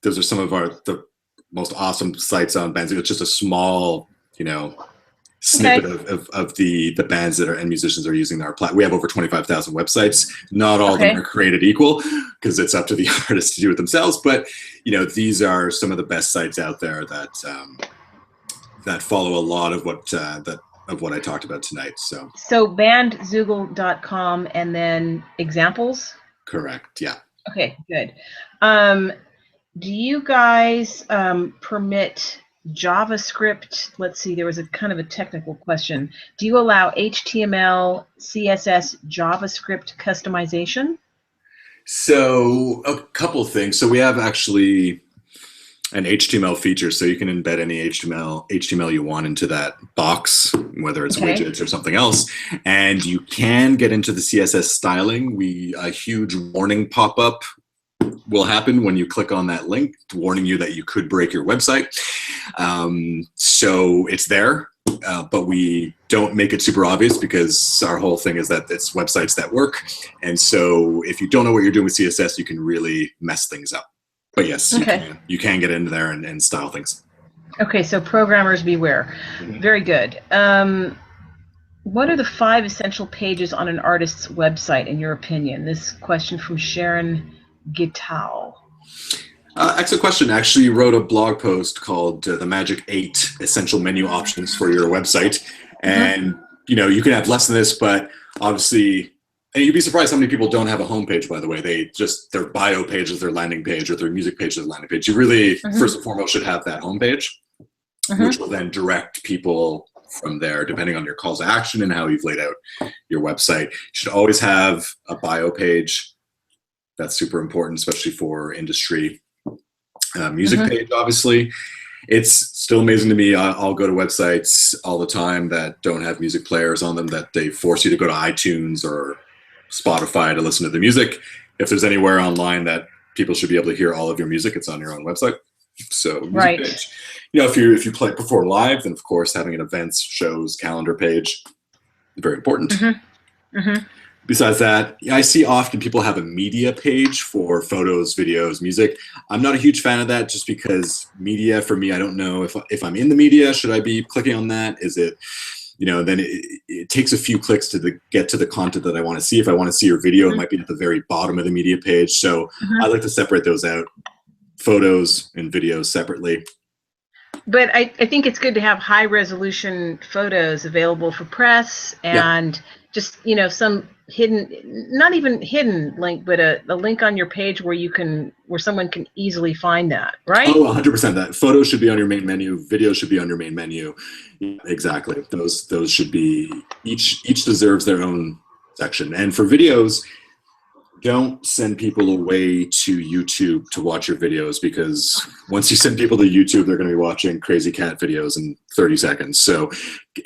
Those are some of the most awesome sites on Benzoogle. It's just a small, snippet of the bands that are and musicians are using our platform. We have over 25,000 websites. Not all of them are created equal because it's up to the artists to do it themselves. But these are some of the best sites out there that follow a lot of what I talked about tonight. So bandzoogle.com and then examples. Correct. Yeah. Okay. Good. Do you guys permit JavaScript? Let's see, there was a kind of a technical question. Do you allow HTML, CSS, JavaScript customization? So a couple things. So we have actually an HTML feature, so you can embed any HTML you want into that box, whether it's widgets or something else. And you can get into the CSS styling. A huge warning pop-up will happen when you click on that link, warning you that you could break your website. So it's there, but we don't make it super obvious because our whole thing is that it's websites that work. And so if you don't know what you're doing with CSS, you can really mess things up. But yes, you can get into there and style things. Okay, so programmers beware. Very good. What are the 5 essential pages on an artist's website, in your opinion? This question from Sharon Gitau. Excellent question. I actually wrote a blog post called The Magic 8 Essential Menu Options for Your Website. And, you can have less than this, but obviously, and you'd be surprised how many people don't have a homepage, by the way. Their bio page is their landing page or their music page is their landing page. You really, first and foremost, should have that homepage, which will then direct people from there, depending on your calls to action and how you've laid out your website. You should always have a bio page. That's super important, especially for industry. Music page, obviously. It's still amazing to me. I'll go to websites all the time that don't have music players on them, that they force you to go to iTunes or Spotify to listen to the music. If there's anywhere online that people should be able to hear all of your music, it's on your own website. So music page. If you perform live, then of course having an events, shows, calendar page, very important. Besides that, I see often people have a media page for photos, videos, music. I'm not a huge fan of that just because media, for me, I don't know if I'm in the media, should I be clicking on that? Is it, then it takes a few clicks to get to the content that I want to see. If I want to see your video, it might be at the very bottom of the media page. So I like to separate those out, photos and videos separately. But I think it's good to have high resolution photos available for press and just, some hidden, not even hidden link, but a link on your page where someone can easily find that, right? Oh, 100%. That photos should be on your main menu. Videos should be on your main menu. Exactly. Those should be, each deserves their own section. And for videos, don't send people away to YouTube to watch your videos, because once you send people to YouTube, they're going to be watching crazy cat videos in 30 seconds. So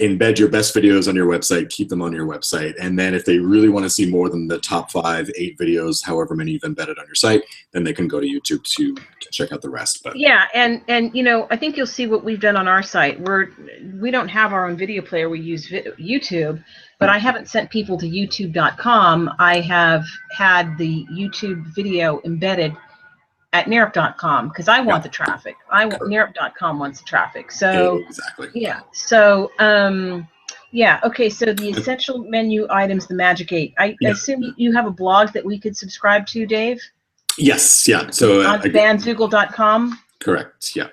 embed your best videos on your website, keep them on your website. And then if they really want to see more than the top 5, 8 videos, however many you've embedded on your site, then they can go to YouTube to check out the rest. But yeah, and I think you'll see what we've done on our site. We don't have our own video player. We use YouTube. But I haven't sent people to youtube.com. I have had the YouTube video embedded at nerup.com because I want the traffic. nerup.com wants the traffic. So exactly. Yeah. So okay. So the essential menu items, the Magic 8. I assume you have a blog that we could subscribe to, Dave? Yes. Yeah. So on bandzoogle.com. Correct. Yeah.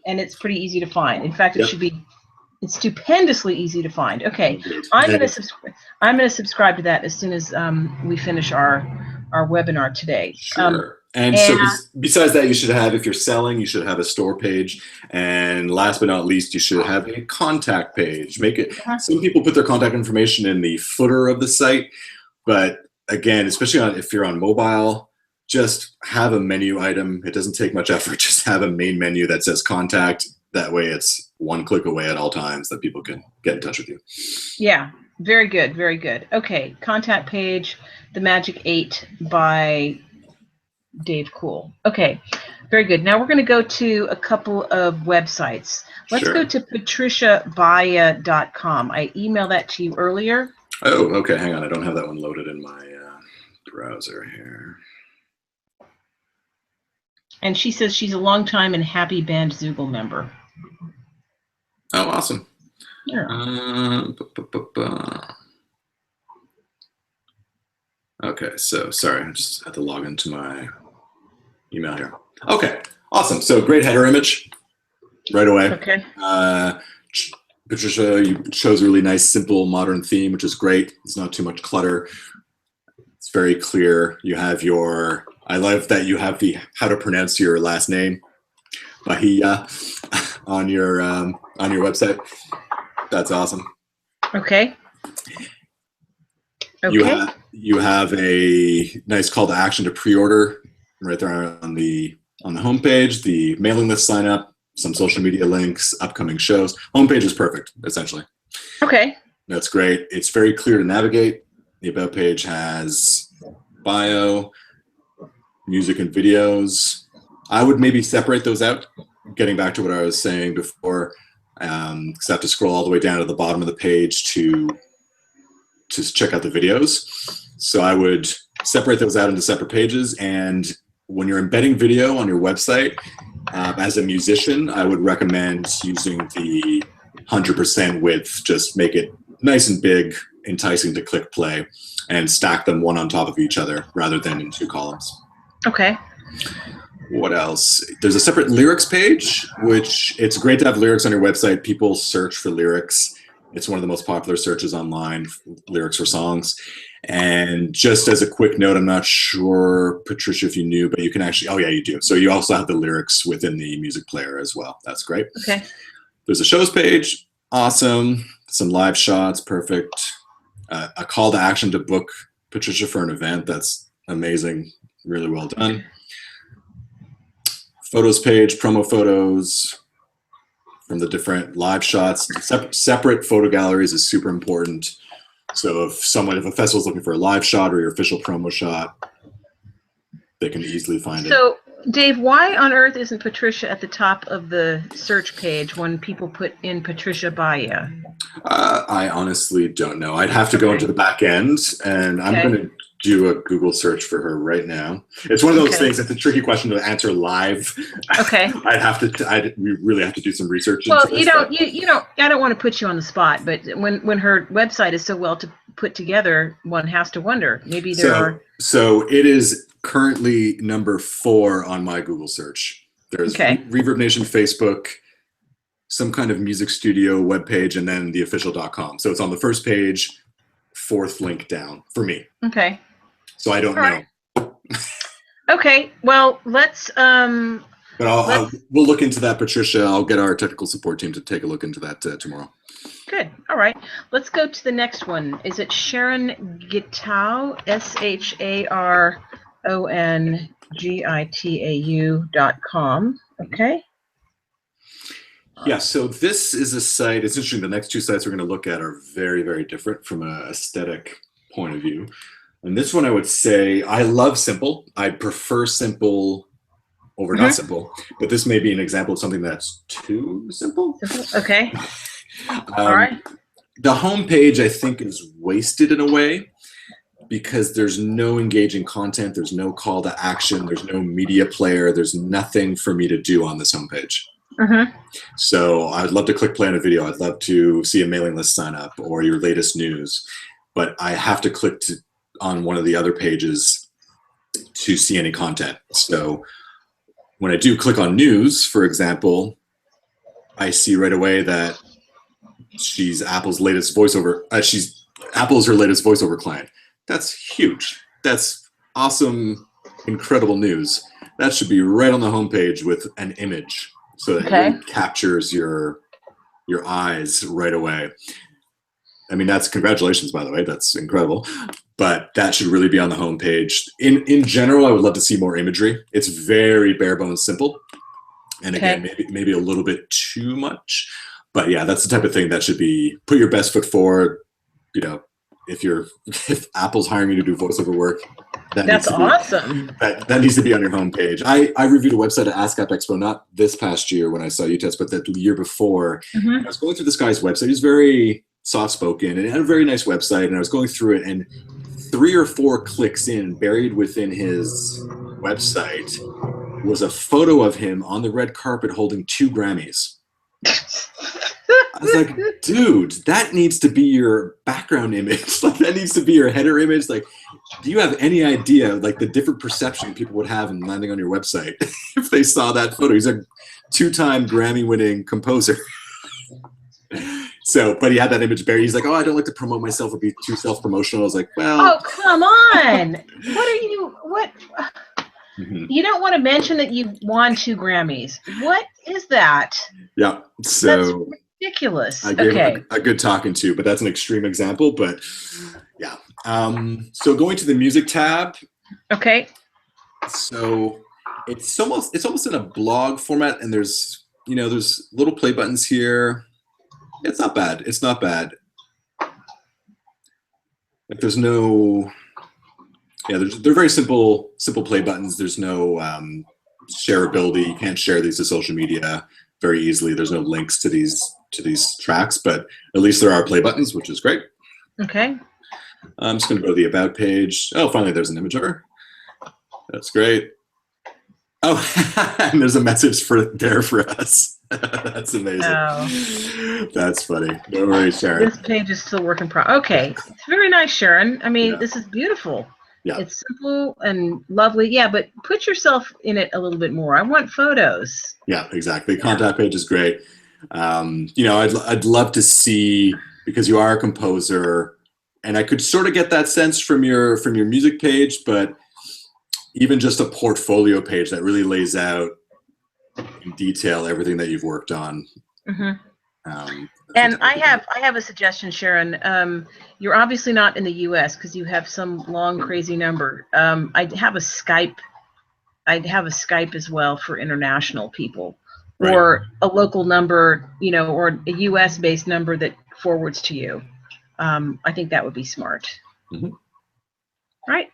And it's pretty easy to find. In fact, it should be. It's stupendously easy to find. Okay, I'm going to subscribe to that as soon as we finish our webinar today. Sure. And so besides that, you should have, if you're selling, you should have a store page. And last but not least, you should have a contact page. Make it. Some people put their contact information in the footer of the site, but again, especially if you're on mobile, just have a menu item. It doesn't take much effort. Just have a main menu that says contact. That way it's one click away at all times that people can get in touch with you. Yeah, very good, very good. Okay, contact page, the Magic 8 by Dave Cool. Okay, very good. Now we're going to go to a couple of websites. Let's Sure. go to patriciabaya.com. I emailed that to you earlier. Oh, okay. Hang on. I don't have that one loaded in my browser here. And she says she's a longtime and happy Bandzoogle member. Oh, awesome. Yeah. Okay, so sorry, I just had to log into my email here. Okay, awesome. So great header image right away. Okay. Patricia, you chose a really nice, simple, modern theme, which is great. It's not too much clutter. It's very clear. You have your, I love that you have the how to pronounce your last name, Bahia, on your website. That's awesome. Okay. Okay. You have a nice call to action to pre-order right there on the homepage. The mailing list sign up, some social media links, upcoming shows. Homepage is perfect, essentially. Okay. That's great. It's very clear to navigate. The about page has bio, music, and videos. I would maybe separate those out. Getting back to what I was saying before, because I have to scroll all the way down to the bottom of the page to check out the videos. So I would separate those out into separate pages. And when you're embedding video on your website, as a musician, I would recommend using the 100% width. Just make it nice and big, enticing to click play, and stack them one on top of each other rather than in two columns. Okay. What else? There's a separate lyrics page, which it's great to have lyrics on your website. People search for lyrics. It's one of the most popular searches online, lyrics for songs. And just as a quick note, I'm not sure, Patricia, if you knew, but you can actually, oh yeah, you do. So you also have the lyrics within the music player as well. That's great. Okay. There's a shows page. Awesome. Some live shots. Perfect. A call to action to book Patricia for an event. That's amazing. Really well done. Photos page, promo photos from the different live shots. Separate photo galleries is super if a festival is looking for a live shot or your official promo shot, they can easily find it. So, Dave, why on earth isn't Patricia at the top of the search page when people put in Patricia Baya? I honestly don't know. I'd have to go into the back end, and I'm going to do a Google search for her right now. It's one of those things that's a tricky question to answer live. Okay. We really have to do some research. Well, into this, I don't want to put you on the spot, but when her website is so well put together, one has to wonder. Maybe there are. So it is currently number 4 on my Google search. There's Reverb Nation Facebook, some kind of music studio webpage, and then the official.com. So it's on the first page, 4th link down for me. Okay. So I don't know. Okay. Well, let's. But we'll look into that, Patricia. I'll get our technical support team to take a look into that tomorrow. Good. All right. Let's go to the next one. Is it Sharon Gitau? SharonGitau.com. Okay. Yeah, so this is a site. It's interesting. The next two sites we're going to look at are very, very different from an aesthetic point of view. And this one, I would say, I love simple. I prefer simple over not simple. But this may be an example of something that's too simple. Okay. All right. The homepage, I think, is wasted in a way because there's no engaging content. There's no call to action. There's no media player. There's nothing for me to do on this homepage. So I'd love to click play on a video. I'd love to see a mailing list sign up or your latest news, but I have to click on one of the other pages to see any content. So when I do click on news, for example, I see right away that she's Apple's latest voiceover. Apple is her latest voiceover client. That's huge. That's awesome, incredible news. That should be right on the homepage with an image, so that it really captures your eyes right away. I mean, that's congratulations, by the way. That's incredible. But that should really be on the homepage. In general, I would love to see more imagery. It's very bare bones simple. And again, maybe a little bit too much. But yeah, that's the type of thing that should be put your best foot forward. You know, if Apple's hiring you to do voiceover work, That's awesome. That needs to be on your homepage. I reviewed a website at ASCAP Expo, not this past year when I saw UTES, but the year before. Mm-hmm. I was going through this guy's website. He's very soft-spoken and he had a very nice website, and I was going through it, and 3 or 4 clicks in, buried within his website, was a photo of him on the red carpet holding 2 Grammys. I was like, dude, that needs to be your background image. Like, that needs to be your header image. Like, do you have any idea, like, the different perception people would have in landing on your website if they saw that photo? He's a 2-time Grammy-winning composer. So, but he had that image buried. He's like, oh, I don't like to promote myself or be too self-promotional. I was like, well. Oh, come on. What? Mm-hmm. You don't want to mention that you won 2 Grammys. What is that? Yeah. So that's ridiculous. I gave him a good talking to, but that's an extreme example. But yeah. So going to the music tab. Okay. So it's almost in a blog format, and there's little play buttons here. It's not bad. It's not bad. Like, there's no. Yeah, they're very simple play buttons. There's no shareability. You can't share these to social media very easily. There's no links to these tracks, but at least there are play buttons, which is great. Okay. I'm just going to go to the About page. Oh, finally, there's an image of her. That's great. Oh, and there's a message there for us. That's amazing. Oh. That's funny. No worries, Sharon. This page is still working. Okay, it's very nice, Sharon. I mean, Yeah. This is beautiful. Yeah. It's simple and lovely. Yeah, but put yourself in it a little bit more. I want photos. Yeah, exactly. The contact page is great. I'd love to see, because you are a composer, and I could sort of get that sense from your music page, but even just a portfolio page that really lays out in detail everything that you've worked on. Mm-hmm. And I have a suggestion, Sharon. You're obviously not in the U.S. because you have some long, crazy number. I'd have a Skype as well for international people, Right. or a local number, or a U.S.-based number that forwards to you. I think that would be smart. Mm-hmm. Right?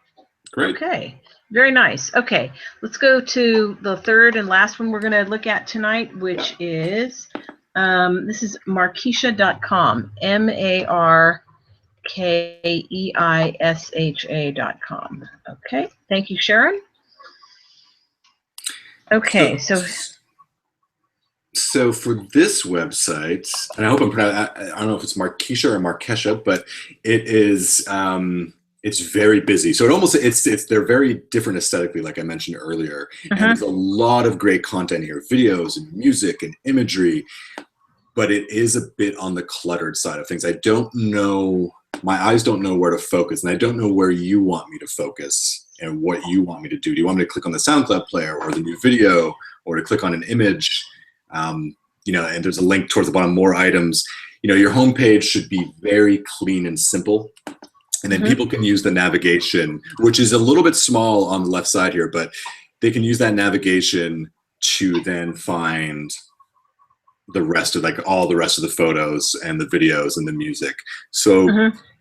Great. Okay. Very nice. Okay. Let's go to the third and last one we're going to look at tonight, which is this is markeisha.com. MARKEISHA.com. Okay. Thank you, Sharon. Okay. So for this website, and I hope I'm pronouncing, I don't know if it's Markeisha or Markesha, but it is, it's very busy. So they're very different aesthetically, like I mentioned earlier. And there's a lot of great content here, videos and music and imagery, but it is a bit on the cluttered side of things. I don't know, my eyes don't know where to focus, and I don't know where you want me to focus and what you want me to do. Do you want me to click on the SoundCloud player or the new video, or to click on an image? And there's a link towards the bottom, more items. Your homepage should be very clean and simple. And then people can use the navigation, which is a little bit small on the left side here, but they can use that navigation to then find the rest of, all the rest of the photos and the videos and the music. So,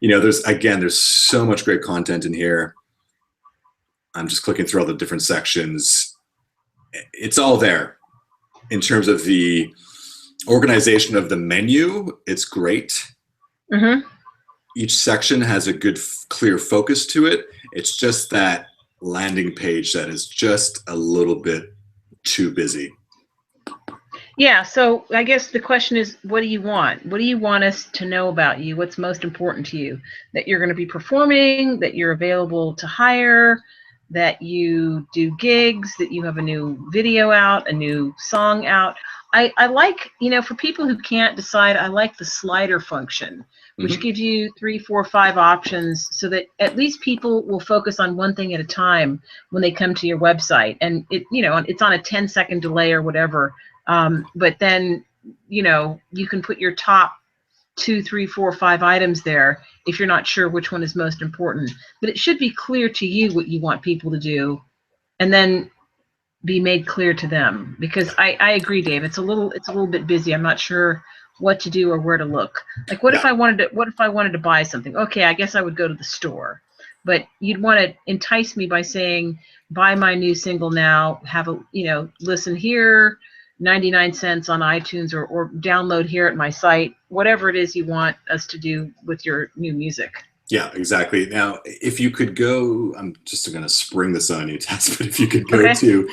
there's so much great content in here. I'm just clicking through all the different sections. It's all there. In terms of the organization of the menu, it's great. Mm-hmm. Each section has a good, clear focus to it. It's just that landing page that is just a little bit too busy. Yeah, so I guess the question is, what do you want? What do you want us to know about you? What's most important to you? That you're going to be performing, that you're available to hire, that you do gigs, that you have a new video out, a new song out. I like, for people who can't decide, I like the slider function, which gives you 3, 4, 5 options, so that at least people will focus on one thing at a time when they come to your website. And it's on a 10-second delay or whatever. But then, you can put your top 2, 3, 4, 5 items there if you're not sure which one is most important. But it should be clear to you what you want people to do, and then be made clear to them. Because I agree, Dave. It's a little bit busy. I'm not sure what to do or where to look. Like, what if I wanted to buy something? Okay, I guess I would go to the store. but you'd want to entice me by saying, buy my new single now, have a, listen here, 99 cents on iTunes, or download here at my site, whatever it is you want us to do with your new music. Yeah, exactly. Now, if you could go, I'm just going to spring this on you, Tess, but if you could go to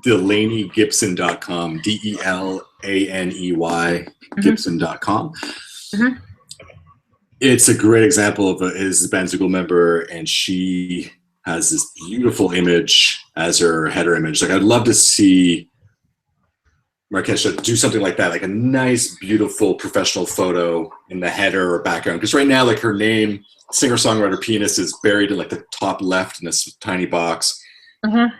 DelanieGibson.com, DELANEY Gibson.com. Mm-hmm. It's a great example of is a Bandzoogle member, and she has this beautiful image as her header image. Like, I'd love to see Markesha do something like that, like a nice, beautiful, professional photo in the header or background. Because right now, like, her name, singer-songwriter pianist, is buried in like the top left in this tiny box. Mm-hmm.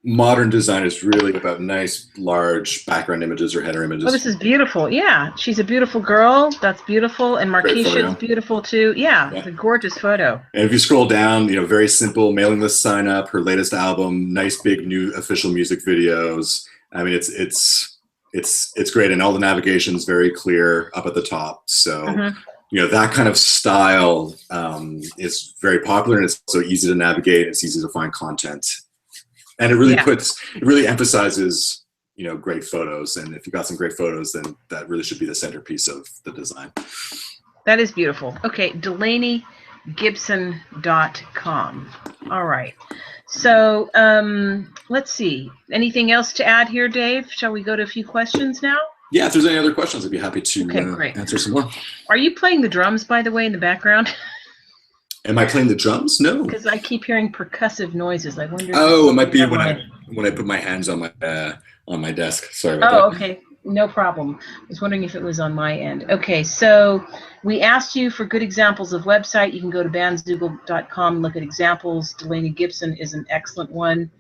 Modern design is really about nice, large background images or header images. Oh, this is beautiful. Yeah, she's a beautiful girl. That's beautiful. And Markesha is beautiful too. Yeah, it's a gorgeous photo. And if you scroll down, very simple mailing list sign up, her latest album, nice big new official music videos. I mean, it's great, and all the navigation is very clear up at the top. So that kind of style is very popular, and it's so easy to navigate. It's easy to find content. And it really emphasizes, great photos. And if you've got some great photos, then that really should be the centerpiece of the design. That is beautiful. Okay, DelanieGibson.com. All right. So let's see. Anything else to add here, Dave? Shall we go to a few questions now? Yeah, if there's any other questions, I'd be happy to answer some more. Are you playing the drums, by the way, in the background? Am I playing the drums? No. Because I keep hearing percussive noises. I wonder. Oh, it might be when I put my hands on my desk. Sorry about that. Oh, okay. No problem. I was wondering if it was on my end. Okay, so we asked you for good examples of website. You can go to bandzoogle.com and look at examples. Delaney Gibson is an excellent one.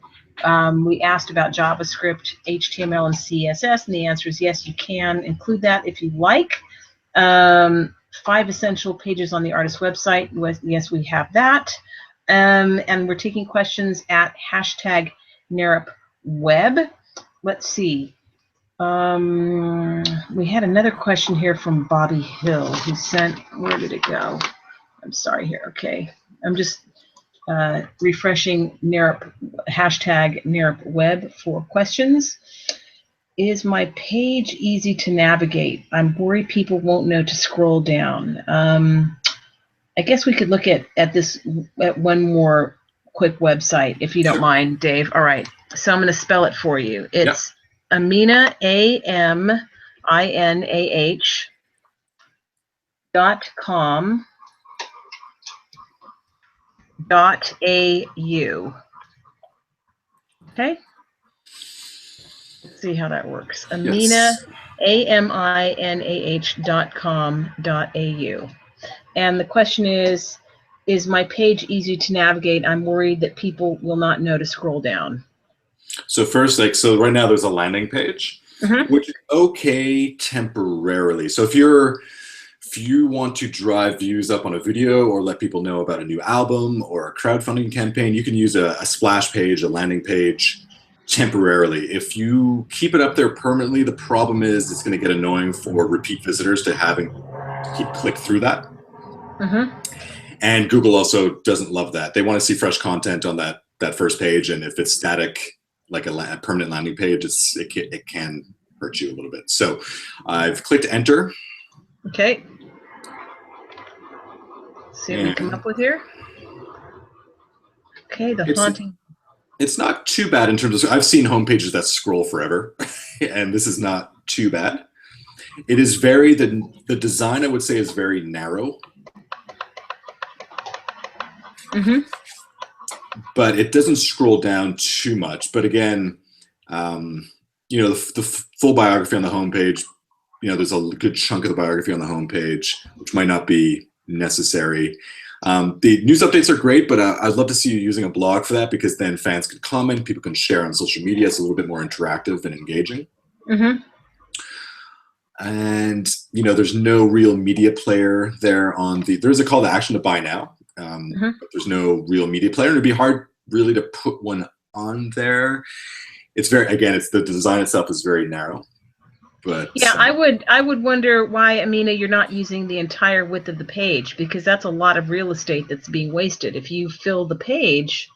We asked about JavaScript, HTML, and CSS, and the answer is yes, you can include that if you like. 5 essential pages on the artist website. Yes, we have that. And we're taking questions at #NarupWeb. Let's see. We had another question here from Bobby Hill who sent, where did it go? I'm sorry here. Okay. I'm just refreshing Narup, #NarupWeb for questions. Is my page easy to navigate? I'm worried people won't know to scroll down. I guess we could look at one more quick website, if you don't mind, Dave. All right. So I'm going to spell it for you. It's Aminah, AMINAH.com.au. Okay. Let's see how that works. Aminah, AMINAH.com.au. And the question is my page easy to navigate? I'm worried that people will not know to scroll down. So first, right now there's a landing page, which is okay temporarily. So if you want to drive views up on a video or let people know about a new album or a crowdfunding campaign, you can use a splash page, a landing page, temporarily. If you keep it up there permanently, the problem is it's going to get annoying for repeat visitors to click through that. And Google also doesn't love that. They want to see fresh content on that first page, and if it's static, like a permanent landing page, it can hurt you a little bit. So I've clicked enter. Okay. Let's see what we come up with here. Okay, haunting. It's not too bad in terms of, I've seen homepages that scroll forever, and this is not too bad. It is the design, I would say, is very narrow. But it doesn't scroll down too much. But again, the full biography on the homepage, there's a good chunk of the biography on the homepage, which might not be necessary. The news updates are great, but I'd love to see you using a blog for that, because then fans can comment, people can share on social media. It's a little bit more interactive and engaging. And there's no real media player there there's a call to action to buy now, but there's no real media player, and it'd be hard really to put one on there. It's the design itself is very narrow. But yeah, I would wonder why, Amina, you're not using the entire width of the page, because that's a lot of real estate that's being wasted. If you fill the page,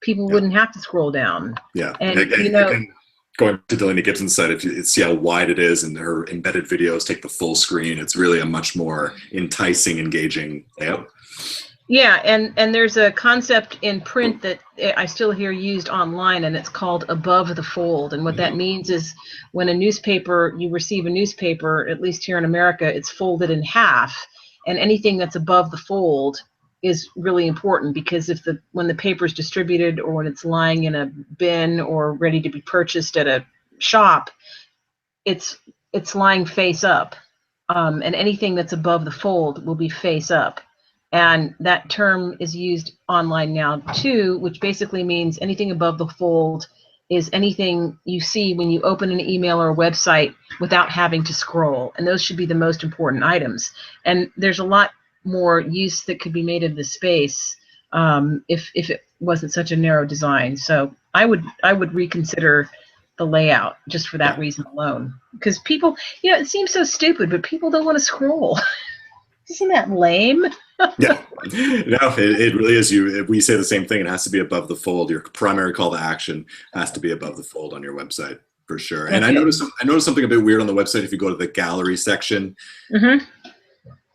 people yeah, wouldn't have to scroll down. yeah. And Again, going to Delaney Gibson's site, if you see how wide it is, and her embedded videos take the full screen, it's really a much more enticing, engaging layout. yeah, and there's a concept in print that I still hear used online, and it's called above the fold. And what that means is when you receive a newspaper, at least here in America, it's folded in half, and anything that's above the fold is really important, because when the paper is distributed, or when it's lying in a bin or ready to be purchased at a shop, it's lying face up, and anything that's above the fold will be face up. And that term is used online now too, which basically means anything above the fold is anything you see when you open an email or a website without having to scroll. And those should be the most important items. And there's a lot more use that could be made of this space if it wasn't such a narrow design. So I would reconsider the layout just for that reason alone. Because people, it seems so stupid, but people don't want to scroll. Isn't that lame? Yeah, no, it really is. If we say the same thing, it has to be above the fold. Your primary call to action has to be above the fold on your website, for sure. And I noticed something a bit weird on the website. If you go to the gallery section,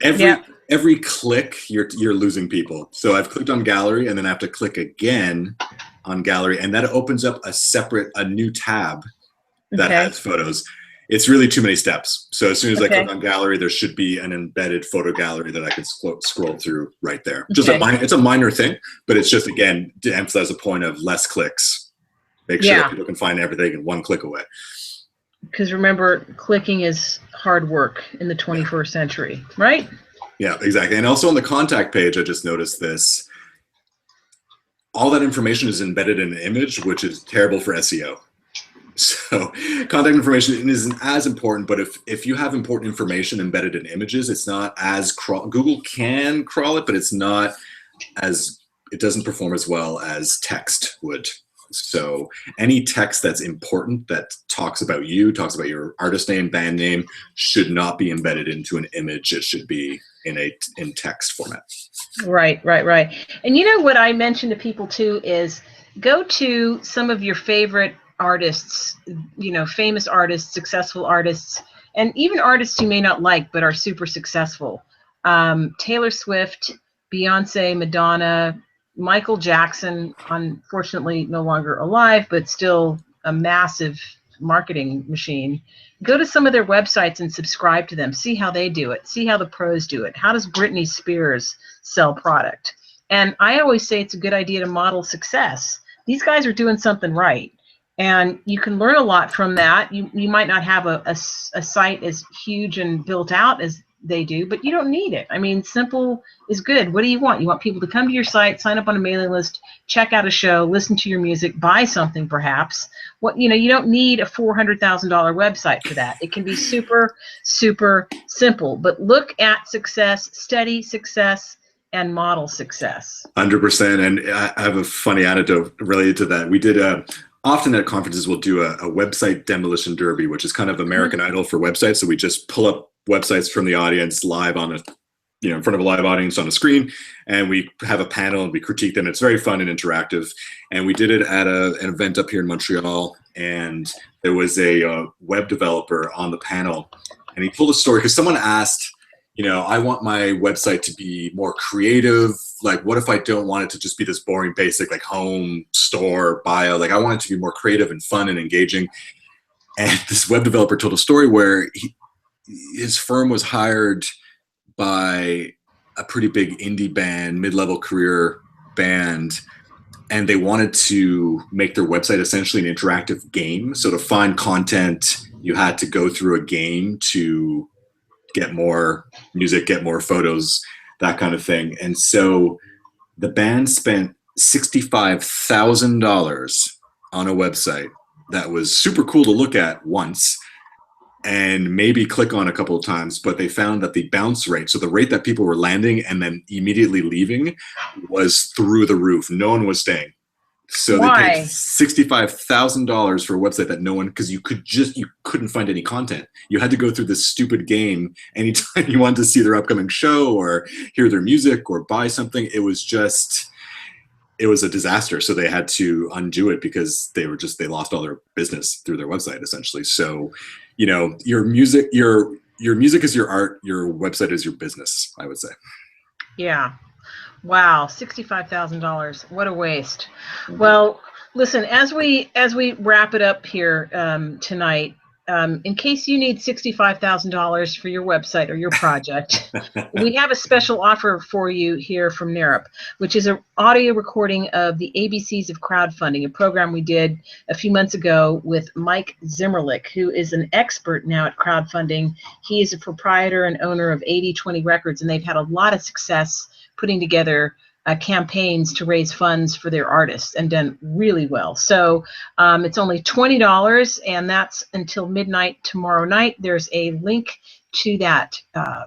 every click you're losing people. So I've clicked on gallery, and then I have to click again on gallery, and that opens up a new tab that has photos. It's really too many steps. So as soon as I click on gallery, there should be an embedded photo gallery that I can scroll through right there. Just it's a minor thing, but it's just, again, to emphasize the point of less clicks. Make sure that people can find everything in one click away. Because remember, clicking is hard work in the 21st century, right? Yeah, exactly. And also on the contact page, I just noticed this. All that information is embedded in an image, which is terrible for SEO. So contact information isn't as important, but if you have important information embedded in images, it's not as Google can crawl it, but it's not it doesn't perform as well as text would. So any text that's important, that talks about you, talks about your artist name, band name, should not be embedded into an image. It should be in text format. Right. And what I mention to people too is go to some of your favorite artists, famous artists, successful artists, and even artists you may not like but are super successful. Taylor Swift, Beyonce, Madonna, Michael Jackson, unfortunately no longer alive, but still a massive marketing machine. Go to some of their websites and subscribe to them. See how they do it. See how the pros do it. How does Britney Spears sell product? And I always say it's a good idea to model success. These guys are doing something right. And you can learn a lot from that. You might not have a site as huge and built out as they do, but you don't need it. I mean, simple is good. What do you want? You want people to come to your site, sign up on a mailing list, check out a show, listen to your music, buy something perhaps. You don't need a $400,000 website for that. It can be super, super simple. But look at success, study success, and model success. 100%. And I have a funny anecdote related to that. We did often at conferences, we'll do a website demolition derby, which is kind of American Idol for websites. So we just pull up websites from the audience live in front of a live audience on a screen, and we have a panel and we critique them. It's very fun and interactive. And we did it at an event up here in Montreal, and there was a web developer on the panel, and he told a story because someone asked, I want my website to be more creative. Like, what if I don't want it to just be this boring, basic, like home, store, bio? Like, I want it to be more creative and fun and engaging. And this web developer told a story where his firm was hired by a pretty big indie band, mid-level career band, and they wanted to make their website essentially an interactive game. So to find content, you had to go through a game to get more music, get more photos, that kind of thing. And so the band spent $65,000 on a website that was super cool to look at once and maybe click on a couple of times, but they found that the bounce rate, so the rate that people were landing and then immediately leaving, was through the roof. No one was staying. So Why? they paid $65,000 for a website that no one, because you couldn't find any content. You had to go through this stupid game anytime you wanted to see their upcoming show or hear their music or buy something. It was a disaster. So they had to undo it because they lost all their business through their website essentially. So, your music is your art, your website is your business, I would say. Yeah. Wow, $65,000. What a waste. Well, listen, as we wrap it up here tonight, in case you need $65,000 for your website or your project, we have a special offer for you here from NARUP, which is an audio recording of the ABCs of Crowdfunding, a program we did a few months ago with Mike Zimmerlich, who is an expert now at crowdfunding. He is a proprietor and owner of 80/20 Records, and they've had a lot of success putting together campaigns to raise funds for their artists and done really well. So it's only $20, and that's until midnight tomorrow night. There's a link to that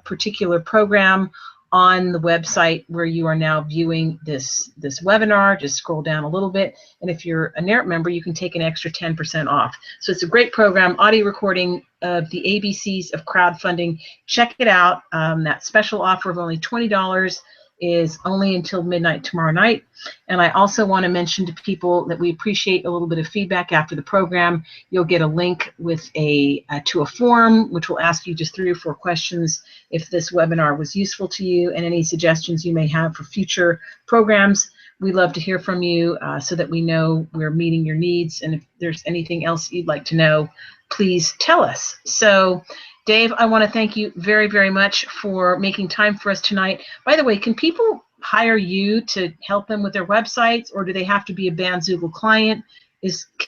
particular program on the website where you are now viewing this webinar. Just scroll down a little bit, and if you're a NARUP member, you can take an extra 10% off. So it's a great program, audio recording of the ABCs of crowdfunding. Check it out. That special offer of only $20 is only until midnight tomorrow night. And I also want to mention to people that we appreciate a little bit of feedback after the program. You'll get a link with to a form, which will ask you just 3 or 4 questions if this webinar was useful to you, and any suggestions you may have for future programs. We love to hear from you so that we know we're meeting your needs. And if there's anything else you'd like to know, please tell us. So, Dave, I want to thank you very, very much for making time for us tonight. By the way, can people hire you to help them with their websites, or do they have to be a Bandzoogle client?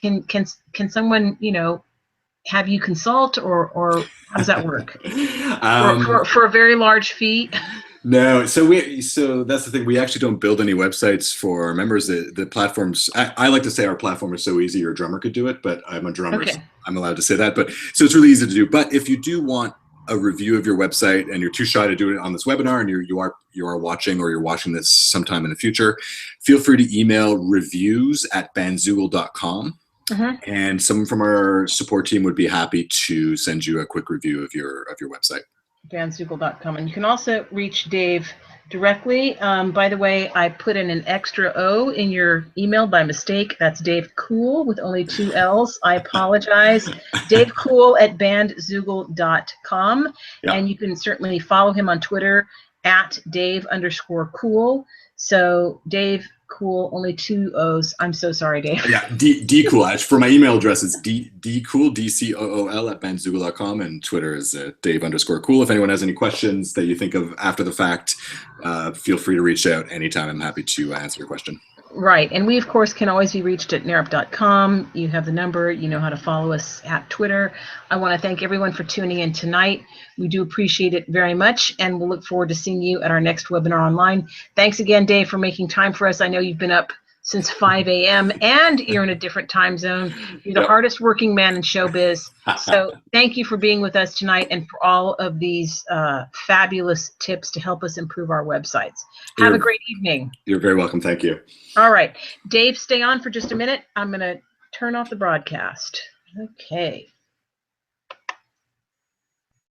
Can someone, have you consult, or how does that work? For a very large fee? No, so that's the thing. We actually don't build any websites for our members. The platforms, I like to say our platform is so easy your drummer could do it, but I'm a drummer, Okay. so I'm allowed to say that. But so it's really easy to do. But if you do want a review of your website and you're too shy to do it on this webinar, and you are watching, or you're watching this sometime in the future, feel free to email reviews@bandzoogle.com. And someone from our support team would be happy to send you a quick review of your website. Bandzoogle.com. And you can also reach Dave directly. By the way, I put in an extra O in your email by mistake. That's Dave Cool with only 2 L's. I apologize. Dave Cool at bandzoogle.com. Yeah. And you can certainly follow him on Twitter at Dave_Cool. So Dave Cool, only 2 O's. I'm so sorry, Dave. Yeah, D Cool. For my email address, it's Dcool, DCOOL at bandzoogle.com, and Twitter is Dave_Cool. If anyone has any questions that you think of after the fact, feel free to reach out anytime. I'm happy to answer your question. Right, and we, of course, can always be reached at narup.com. You have the number. You know how to follow us at Twitter. I want to thank everyone for tuning in tonight. We do appreciate it very much, and we'll look forward to seeing you at our next webinar online. Thanks again, Dave, for making time for us. I know you've been up since 5 a.m. and you're in a different time zone. You're the hardest working man in showbiz. So thank you for being with us tonight and for all of these fabulous tips to help us improve our websites. Have a great evening. You're very welcome. Thank you. All right. Dave, stay on for just a minute. I'm going to turn off the broadcast. Okay.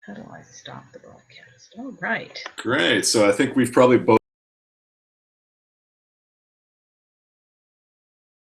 How do I stop the broadcast? All right. Great. So I think we've probably both